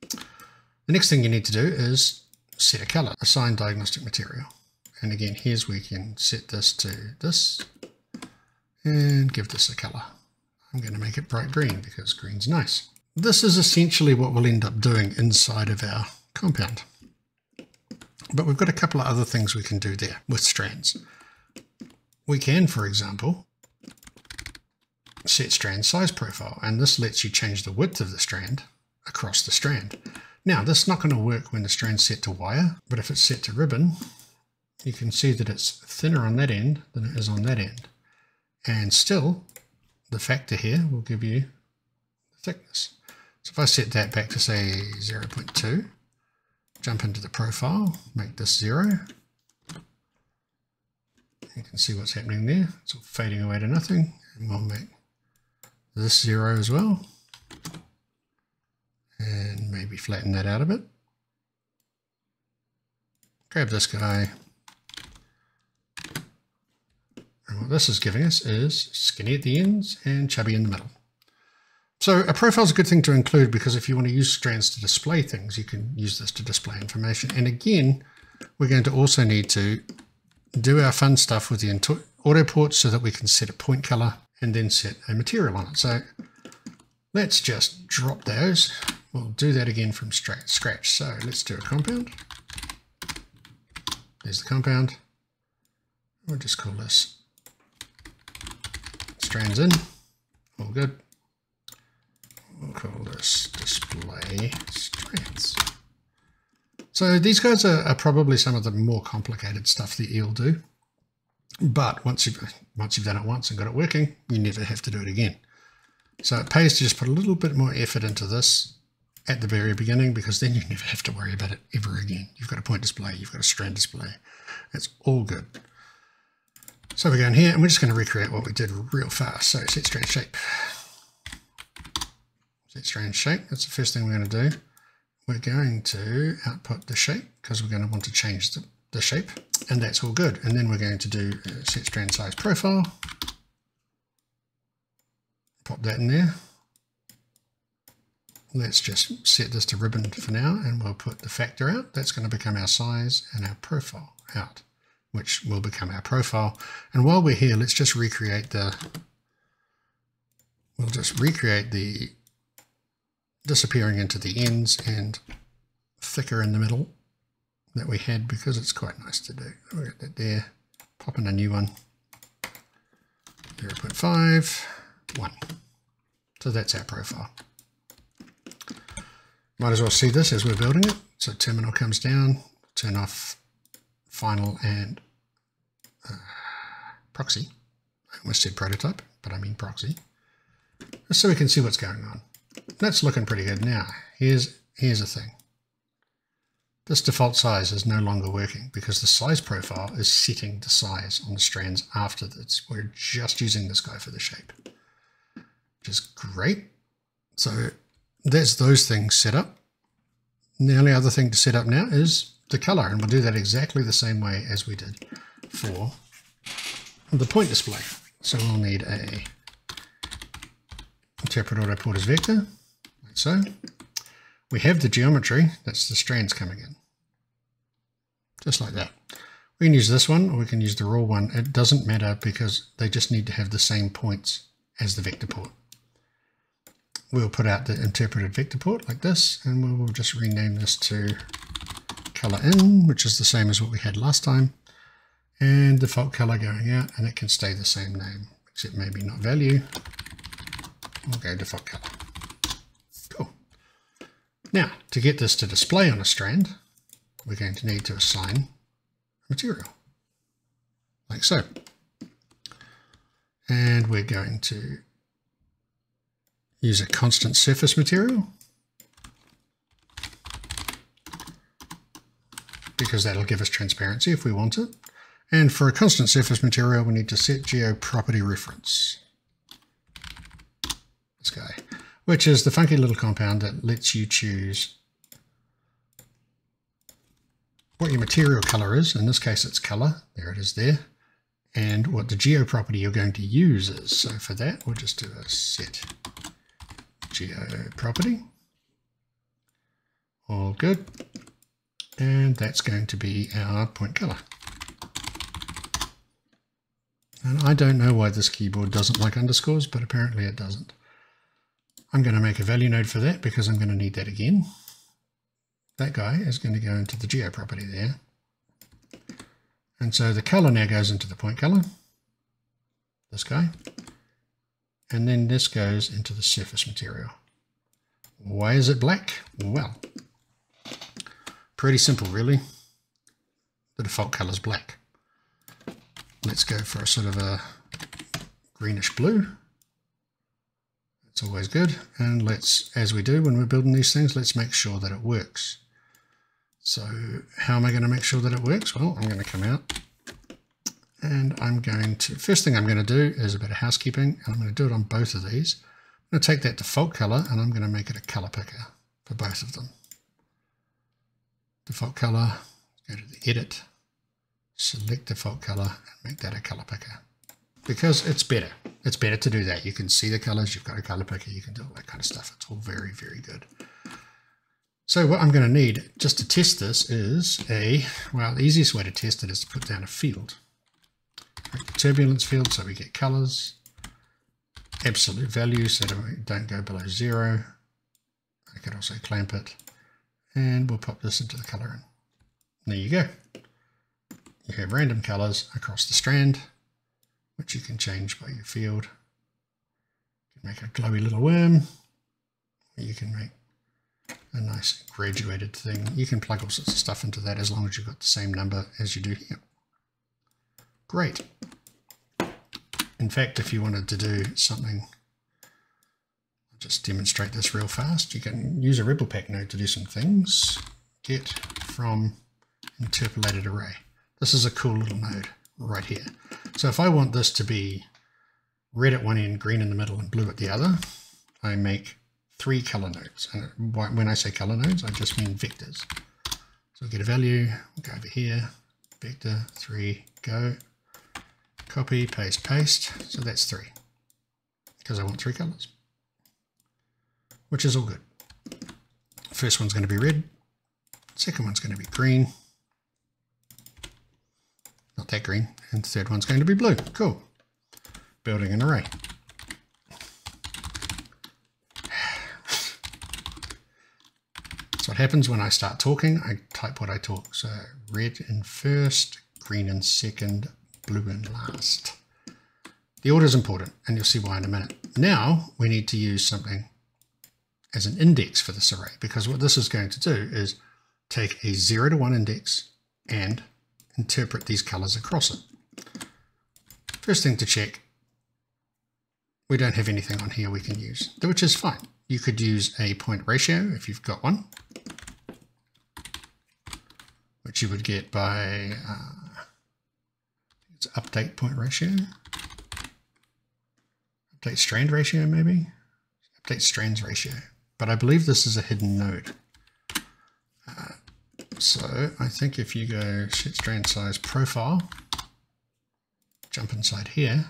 The next thing you need to do is set a color, assign diagnostic material. And again, here's where you can set this to this and give this a color. I'm going to make it bright green because green's nice. This is essentially what we'll end up doing inside of our compound. But we've got a couple of other things we can do there with strands. We can, for example, set strand size profile, and this lets you change the width of the strand across the strand. Now, this is not going to work when the strand's set to wire, but if it's set to ribbon, you can see that it's thinner on that end than it is on that end. And still, the factor here will give you the thickness. So if I set that back to say 0.2, jump into the profile, make this 0. You can see what's happening there. It's all fading away to nothing. And we'll make this 0 as well. And maybe flatten that out a bit. Grab this guy. And what this is giving us is skinny at the ends and chubby in the middle. So a profile is a good thing to include because if you want to use strands to display things, you can use this to display information. And again, we're going to also need to do our fun stuff with the auto port so that we can set a point color and then set a material on it. So let's just drop those. We'll do that again from scratch. So let's do a compound. There's the compound. We'll just call this strands in. All good. We'll call this display strands. So these guys are probably some of the more complicated stuff that you'll do. But once you've done it once and got it working, you never have to do it again. So it pays to just put a little bit more effort into this at the very beginning, because then you never have to worry about it ever again. You've got a point display, you've got a strand display. It's all good. So we're going here and we're just going to recreate what we did real fast. So set strand shape. Set strand shape, that's the first thing we're going to do. We're going to output the shape because we're going to want to change the shape, and that's all good. And then we're going to do set strand size profile. Pop that in there. Let's just set this to ribbon for now, and we'll put the factor out. That's going to become our size, and our profile out, which will become our profile. And while we're here, let's just recreate we'll just recreate the disappearing into the ends and thicker in the middle that we had, because it's quite nice to do. We'll get that there, pop in a new one, 0.5, 1. So that's our profile. Might as well see this as we're building it. So terminal comes down, turn off final and proxy. I almost said prototype, but I mean proxy. Just so we can see what's going on. That's looking pretty good. Now, here's the thing. This default size is no longer working because the size profile is setting the size on the strands after this. We're just using this guy for the shape, which is great. So there's those things set up. And the only other thing to set up now is the color, and we'll do that exactly the same way as we did for the point display. So we'll need a interpret auto port as vector, like so. We have the geometry, that's the strands coming in, just like that. We can use this one or we can use the raw one. It doesn't matter because they just need to have the same points as the vector port. We'll put out the interpreted vector port like this, and we will just rename this to color in, which is the same as what we had last time, and default color going out, and it can stay the same name, except maybe not value. We'll go default color. Cool. Now, to get this to display on a strand, we're going to need to assign material, like so. And we're going to use a constant surface material, because that'll give us transparency if we want it. And for a constant surface material, we need to set geo property reference. This guy, which is the funky little compound that lets you choose what your material color is. In this case, it's color. There it is there. and what the geo property you're going to use is. So for that, we'll just do a set geo property. All good. And that's going to be our point color. And I don't know why this keyboard doesn't like underscores, but apparently it doesn't. I'm going to make a value node for that because I'm going to need that again. That guy is going to go into the geo property there. And so the color now goes into the point color, this guy, and then this goes into the surface material. Why is it black? Well, pretty simple really. The default color is black. Let's go for a sort of a greenish blue. That's always good. And let's, as we do when we're building these things, let's make sure that it works. So how am I going to make sure that it works? Well, I'm going to come out and I'm going to, first thing I'm going to do is a bit of housekeeping, and I'm going to do it on both of these. I'm going to take that default color and I'm going to make it a color picker for both of them. Default color, go to the edit, select default color and make that a color picker because it's better. It's better to do that. You can see the colors, you've got a color picker, you can do all that kind of stuff. It's all very, very good. So what I'm going to need just to test this is well, the easiest way to test it is to put down a field. Make the turbulence field so we get colors, absolute value so that we don't go below 0. I could also clamp it, and we'll pop this into the color in. There you go. You have random colors across the strand, which you can change by your field. You can make a glowy little worm, or you can make a nice graduated thing. You can plug all sorts of stuff into that as long as you've got the same number as you do here. Great. In fact, if you wanted to do something, I'll just demonstrate this real fast. You can use a Rebel Pack node to do some things. Get from interpolated array. This is a cool little node right here. So if I want this to be red at one end, green in the middle, and blue at the other, I make 3 color nodes. And when I say color nodes, I just mean vectors. So we'll get a value, we'll go over here, vector 3, go, copy, paste, paste. So that's 3, because I want 3 colors, which is all good. First one's going to be red, second one's going to be green, not that green, and the third one's going to be blue. Cool. Building an array. What happens when I start talking, I type what I talk. So red in first, green in second, blue in last. The order is important, and you'll see why in a minute. Now we need to use something as an index for this array, because what this is going to do is take a 0 to 1 index and interpret these colors across it. First thing to check, we don't have anything on here we can use, which is fine. You could use a point ratio if you've got one, which you would get by it's update point ratio, update strand ratio maybe, update strands ratio. But I believe this is a hidden node. So I think if you go set strand size profile, jump inside here,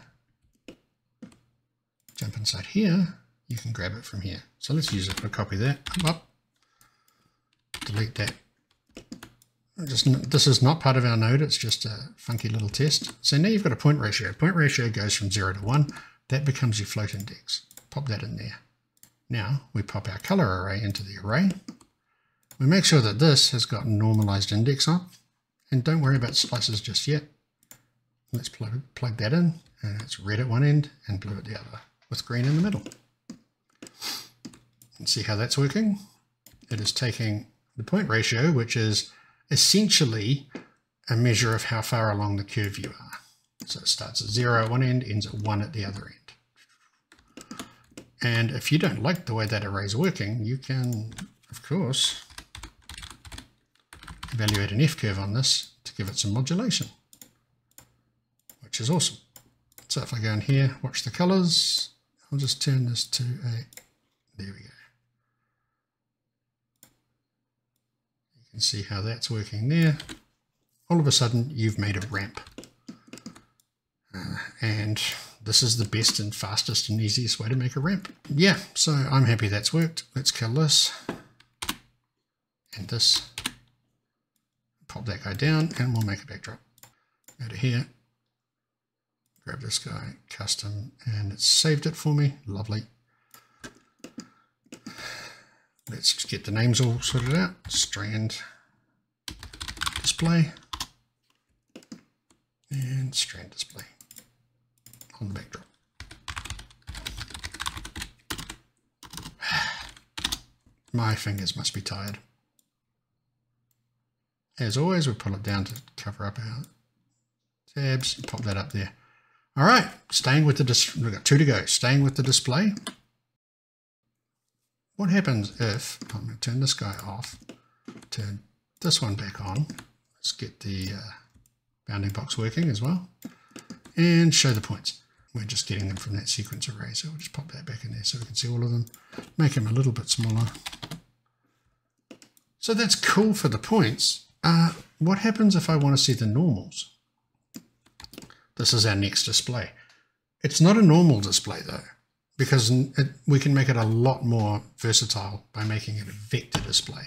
you can grab it from here. So let's use it. We'll copy that, up, delete that. This is not part of our node, it's just a funky little test. So now you've got a point ratio. Point ratio goes from 0 to 1. That becomes your float index. Pop that in there. Now we pop our color array into the array. We make sure that this has got normalized index on, and don't worry about slices just yet. Let's plug that in, and it's red at one end and blue at the other, with green in the middle. And see how that's working? It is taking the point ratio, which is essentially a measure of how far along the curve you are. So it starts at 0 at one end, ends at 1 at the other end. And if you don't like the way that array is working, you can, of course, evaluate an F-curve on this to give it some modulation, which is awesome. So if I go in here, watch the colors, I'll just turn this to a, there we go. You can see how that's working there. All of a sudden, you've made a ramp. And this is the best and fastest and easiest way to make a ramp. Yeah, so I'm happy that's worked. Let's kill this and this. Pop that guy down and we'll make a backdrop. Go to here, grab this guy, custom, and it's saved it for me. Lovely. Let's get the names all sorted out. Strand display and Strand display on the backdrop. My fingers must be tired. As always, we'll pull it down to cover up our tabs and pop that up there. All right, staying with the display. We've got 2 to go. Staying with the display. What happens if I'm going to turn this guy off, turn this one back on. Let's get the bounding box working as well, and show the points. We're just getting them from that sequence array, so we'll just pop that back in there so we can see all of them. Make them a little bit smaller. So that's cool for the points. What happens if I want to see the normals? This is our next display. It's not a normal display though, because we can make it a lot more versatile by making it a vector display.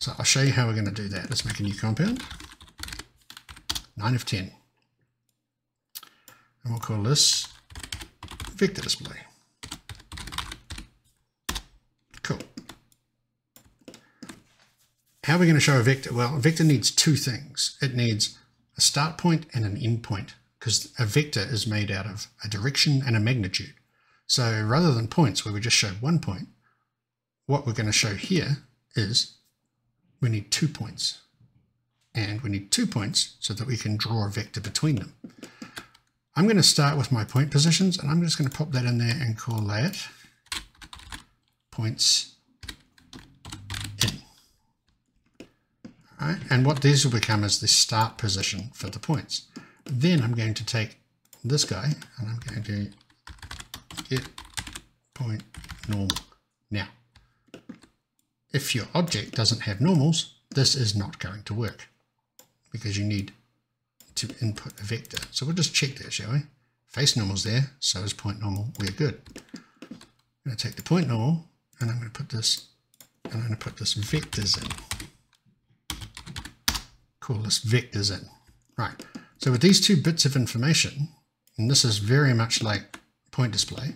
So I'll show you how we're going to do that. Let's make a new compound. 9 of 10. And we'll call this vector display. Cool. How are we going to show a vector? Well, a vector needs 2 things. It needs a start point and an end point, because a vector is made out of a direction and a magnitude. So rather than points where we just show 1 point, what we're going to show here is we need 2 points. And we need 2 points so that we can draw a vector between them. I'm going to start with my point positions, and I'm just going to pop that in there and call that points in. All right, and what these will become is the start position for the points. Then I'm going to take this guy and I'm going to get point normal. Now, if your object doesn't have normals, this is not going to work because you need to input a vector. So we'll just check that, shall we? Face normal's there, so is point normal. We're good. I'm going to take the point normal and I'm going to put this, and I'm going to put this vectors in. Call this vectors in. Right. So with these 2 bits of information, and this is very much like point display,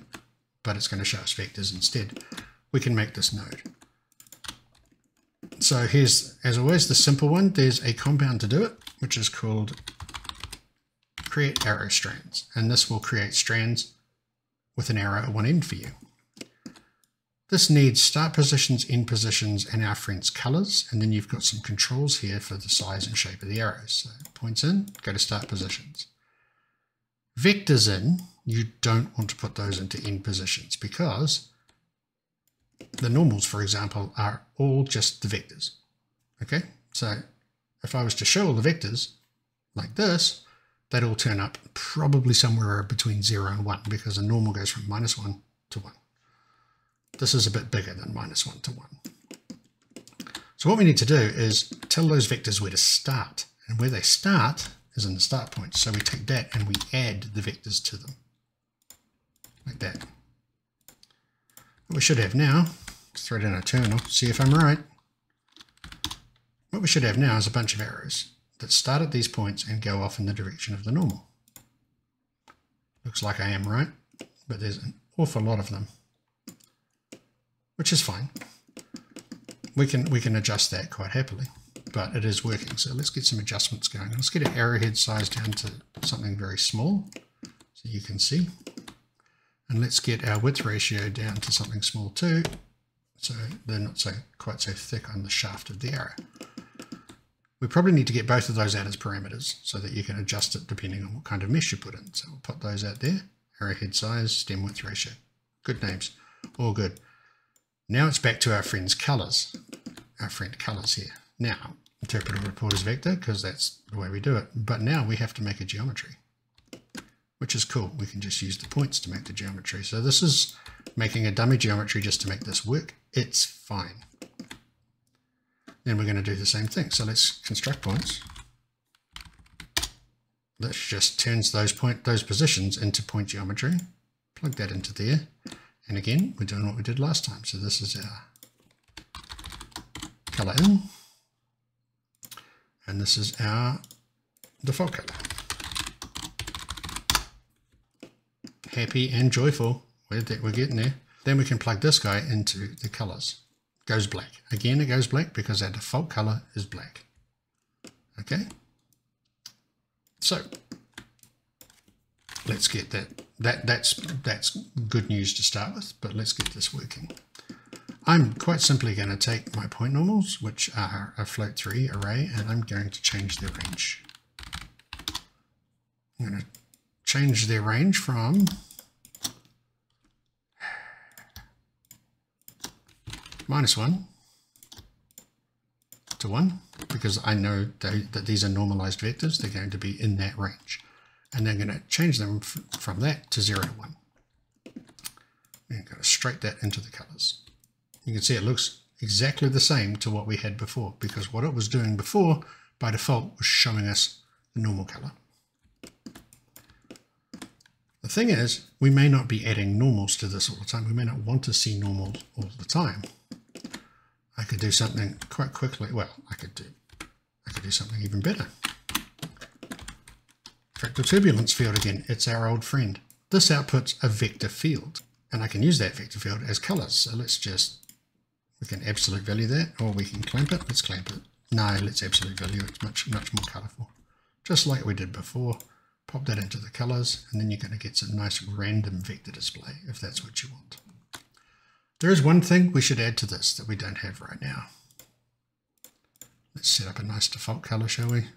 but it's going to show us vectors instead, we can make this node. So here's, as always, the simple one. There's a compound to do it, which is called create arrow strands. And this will create strands with an arrow at one end for you. This needs start positions, end positions, and our friend's colors. And then you've got some controls here for the size and shape of the arrows. So points in, go to start positions. Vectors in, you don't want to put those into end positions because the normals, for example, are all just the vectors. Okay, so if I was to show all the vectors like this, they'd all turn up probably somewhere between 0 and 1 because a normal goes from -1 to 1. This is a bit bigger than -1 to 1. So what we need to do is tell those vectors where to start, and where they start is in the start point. So we take that and we add the vectors to them, like that. What we should have now, let's throw it in our terminal, see if I'm right. What we should have now is a bunch of arrows that start at these points and go off in the direction of the normal. Looks like I am right, but there's an awful lot of them, which is fine. We can adjust that quite happily, but it is working. So let's get some adjustments going. Let's get our arrowhead size down to something very small so you can see. And let's get our width ratio down to something small too, so they're not quite so thick on the shaft of the arrow. We probably need to get both of those out as parameters so that you can adjust it depending on what kind of mesh you put in. So we'll put those out there. Arrowhead size, stem width ratio. Good names, all good. Now it's back to our friend's colors. Our friend colors here. Now, interpret or report as vector because that's the way we do it. But now we have to make a geometry, which is cool. We can just use the points to make the geometry. So this is making a dummy geometry just to make this work. It's fine. Then we're going to do the same thing. So let's construct points. This just turns those positions into point geometry. Plug that into there. And again, we're doing what we did last time. So this is our color in. And this is our default color. Happy and joyful. We're getting there. Then we can plug this guy into the colors. Goes black. Again, it goes black because our default color is black. Okay. So let's get that. That's good news to start with, but let's get this working. I'm quite simply going to take my point normals, which are a float 3 array, and I'm going to change their range. I'm going to change their range from -1 to 1, because I know that these are normalized vectors. They're going to be in that range. And they're going to change them from that to 0 to 1. And go straight that into the colors. You can see it looks exactly the same to what we had before, because what it was doing before by default was showing us the normal color. The thing is, we may not be adding normals to this all the time. We may not want to see normals all the time. I could do something quite quickly. Well, I could do something even better. Fractal turbulence field again, it's our old friend. This outputs a vector field, and I can use that vector field as colors. So we can absolute value that, or we can clamp it. Let's clamp it. No, let's absolute value. It's much more colorful. Just like we did before. Pop that into the colors, and then you're going to get some nice random vector display if that's what you want. There is one thing we should add to this that we don't have right now. Let's set up a nice default color, shall we?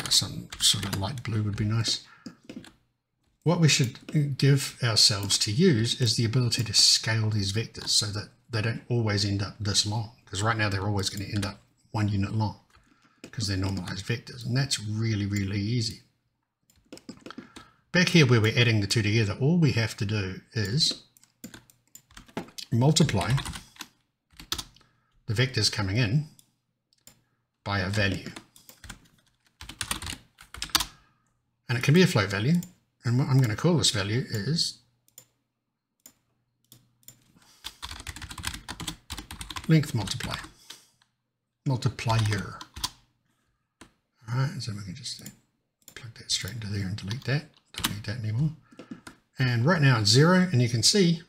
Some sort of light blue would be nice. What we should give ourselves to use is the ability to scale these vectors so that they don't always end up this long, because right now they're always going to end up 1 unit long because they're normalized vectors, and that's really, really easy. Back here where we're adding the two together, all we have to do is multiply the vectors coming in by a value. And it can be a float value, and what I'm going to call this value is length multiplier. All right, so we can just plug that straight into there and delete that. Don't need that anymore. And right now it's 0, and you can see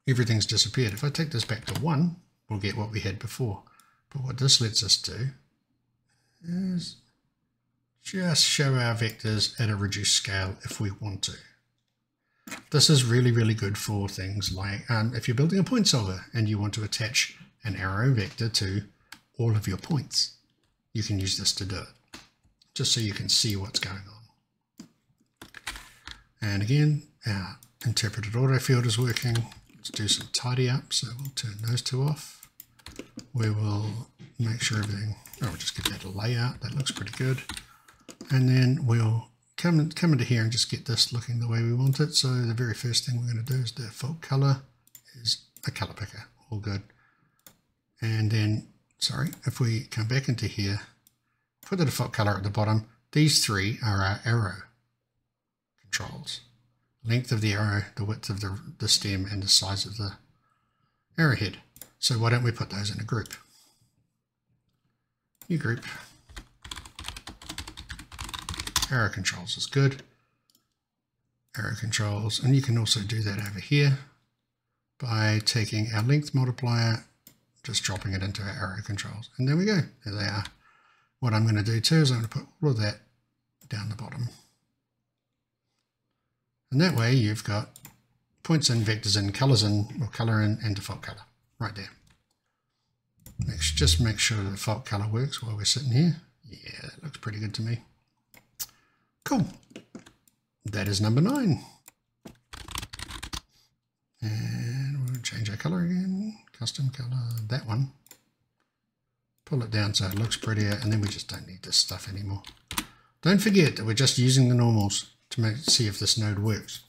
everything's disappeared. If I take this back to 1, we'll get what we had before. But what this lets us do is just show our vectors at a reduced scale if we want to. This is really, really good for things like if you're building a point solver and you want to attach an arrow vector to all of your points, you can use this to do it, just so you can see what's going on. And again, our interpreted auto field is working. Let's do some tidy up. So we'll turn those two off. We will make sure everything, we'll just give that a layout. That looks pretty good. And then we'll come into here and just get this looking the way we want it. So the very first thing we're going to do is the default color is a color picker. All good. And then, sorry, if we come back into here, put the default color at the bottom. These three are our arrow controls. Length of the arrow, the width of the stem, and the size of the arrowhead. So why don't we put those in a group? New group. Arrow controls is good. Arrow controls, and you can also do that over here by taking our length multiplier, just dropping it into our arrow controls. And there we go. There they are. What I'm going to do too is I'm going to put all of that down the bottom. And that way you've got points in, vectors in, colors in, or color in, and default color right there. Just make sure the default color works while we're sitting here. Yeah, that looks pretty good to me. Cool. That is number 9. And we'll change our color again. Custom color, that one. Pull it down so it looks prettier, and then we just don't need this stuff anymore. Don't forget that we're just using the normals to see if this node works.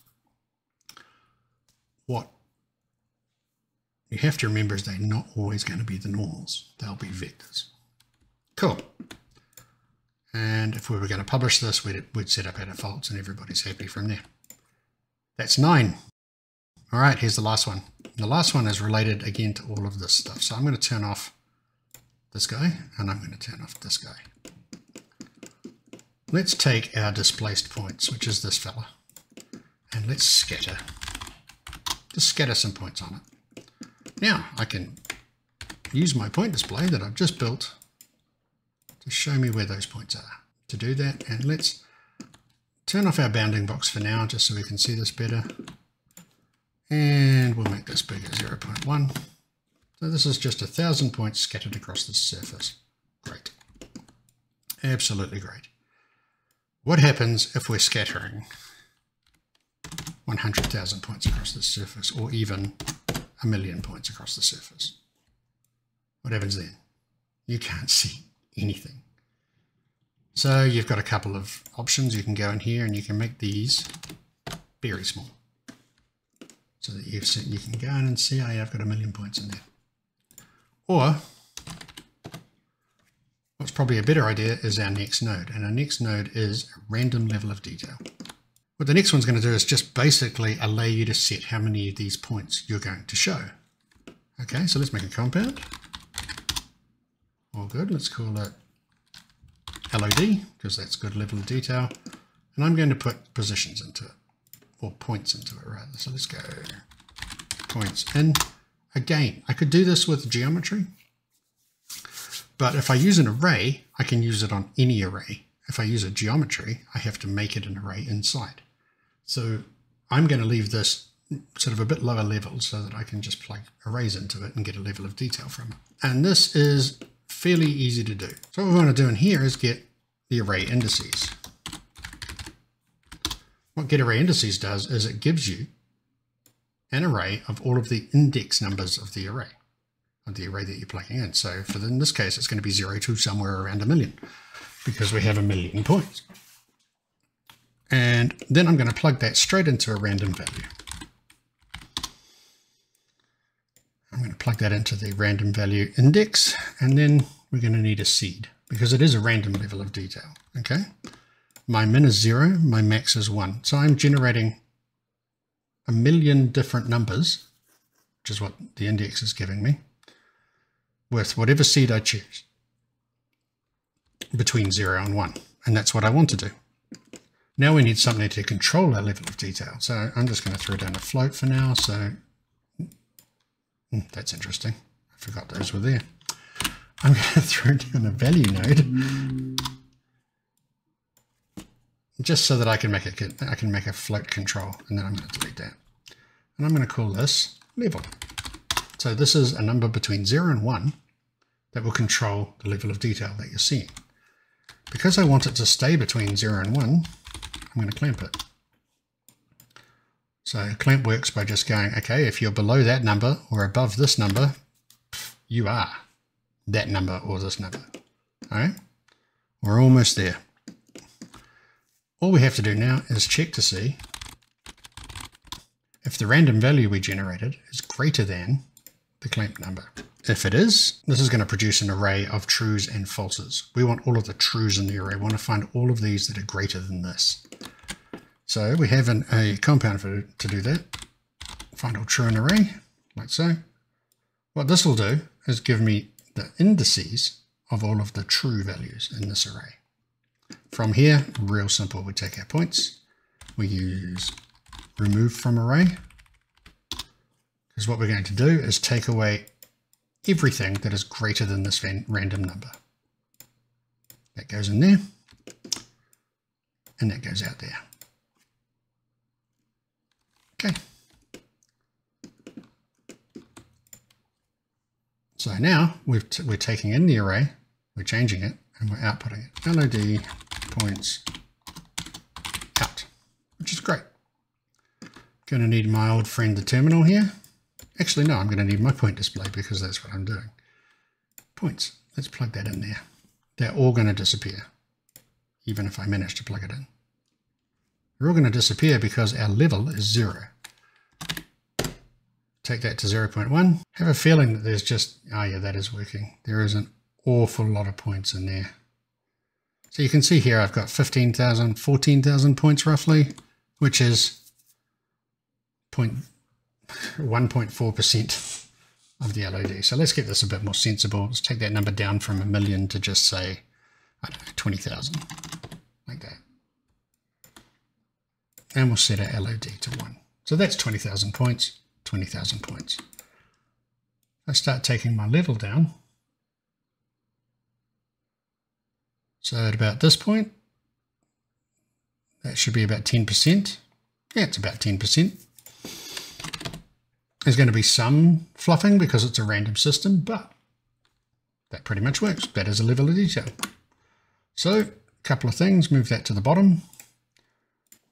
What you have to remember is they're not always going to be the normals. They'll be vectors. Cool. And if we were going to publish this, we'd set up our defaults and everybody's happy from there. That's 9. All right, here's the last one. The last one is related again to all of this stuff. So I'm going to turn off this guy and I'm going to turn off this guy. Let's take our displaced points, which is this fella, and let's scatter. Just scatter some points on it. Now I can use my point display that I've just built to show me where those points are. To do that, and let's turn off our bounding box for now, just so we can see this better. And we'll make this bigger, 0.1. So this is just 1,000 points scattered across the surface. Great. Absolutely great. What happens if we're scattering 100,000 points across the surface, or even 1,000,000 points across the surface? What happens then? You can't see anything. So you've got a couple of options. You can go in here and you can make these very small, so that you can go in and see, oh yeah, I've got 1,000,000 points in there. Or what's probably a better idea is our next node, and our next node is a random level of detail. What the next one's going to do is just basically allow you to set how many of these points you're going to show. Okay, so let's make a compound. All good. Let's call it LOD, because that's good level of detail. And I'm going to put positions into it, or points into it rather. So let's go points in. Again, I could do this with geometry, but if I use an array, I can use it on any array. If I use a geometry, I have to make it an array inside. So I'm going to leave this sort of a bit lower level so that I can just plug arrays into it and get a level of detail from it. And this is fairly easy to do. So what we want to do in here is get the array indices. What get array indices does is it gives you an array of all of the index numbers of the array that you're plugging in. So in this case, it's going to be 0 to somewhere around 1,000,000, because we have 1,000,000 points. And then I'm going to plug that straight into a random value. I'm going to plug that into the random value index, and then we're going to need a seed, because it is a random level of detail. Okay, my min is 0, my max is 1. So I'm generating 1,000,000 different numbers, which is what the index is giving me, with whatever seed I choose between 0 and 1. And that's what I want to do. Now we need something to control our level of detail. So I'm just going to throw down a float for now. So that's interesting. I forgot those were there. I'm going to throw down a value node just so that I can make a float control, and then I'm going to delete that. And I'm going to call this level. So this is a number between 0 and 1 that will control the level of detail that you're seeing. Because I want it to stay between 0 and 1, I'm going to clamp it. So clamp works by just going, okay, if you're below that number or above this number, you are that number or this number. All right, we're almost there. All we have to do now is check to see if the random value we generated is greater than the clamp number. If it is, this is going to produce an array of trues and falses. We want all of the trues in the array. We want to find all of these that are greater than this. So we have a compound to do that. Find all true in array, like so. What this will do is give me the indices of all of the true values in this array. From here, real simple, we take our points, we use remove from array, because what we're going to do is take away everything that is greater than this random number. That goes in there, and that goes out there. Okay. So now we're taking in the array, we're changing it, and we're outputting it. LOD points out, which is great. Going to need my old friend the terminal here. Actually, no, I'm going to need my point display because that's what I'm doing. Points, let's plug that in there. They're all going to disappear, even if I manage to plug it in. They're all going to disappear because our level is 0. Take that to 0.1. Have a feeling that there's just, oh yeah, that is working. There is an awful lot of points in there. So you can see here I've got 15,000, 14,000 points roughly, which is 1.4% of the LOD. So let's get this a bit more sensible. Let's take that number down from 1 million to just say, I don't know, 20,000, like that. And we'll set our LOD to 1. So that's 20,000 points, 20,000 points. I start taking my level down. So at about this point, that should be about 10%. Yeah, it's about 10%. There's going to be some fluffing because it's a random system, but that pretty much works. That is a level of detail. So a couple of things, move that to the bottom,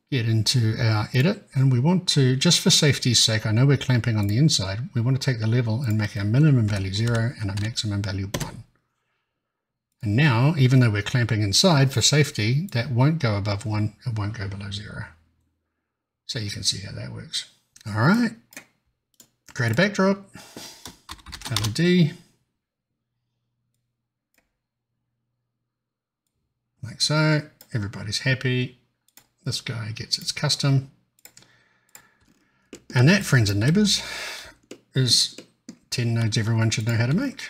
get into our edit, and we want to, just for safety's sake, I know we're clamping on the inside, we want to take the level and make our minimum value 0 and our maximum value 1. And now, even though we're clamping inside for safety, that won't go above 1, it won't go below 0. So you can see how that works. All right. Create a backdrop, LOD, like so. Everybody's happy. This guy gets its custom. And that, friends and neighbors, is 10 nodes everyone should know how to make.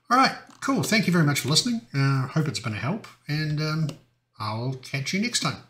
All right, cool. Thank you very much for listening. Hope it's been a help, and I'll catch you next time.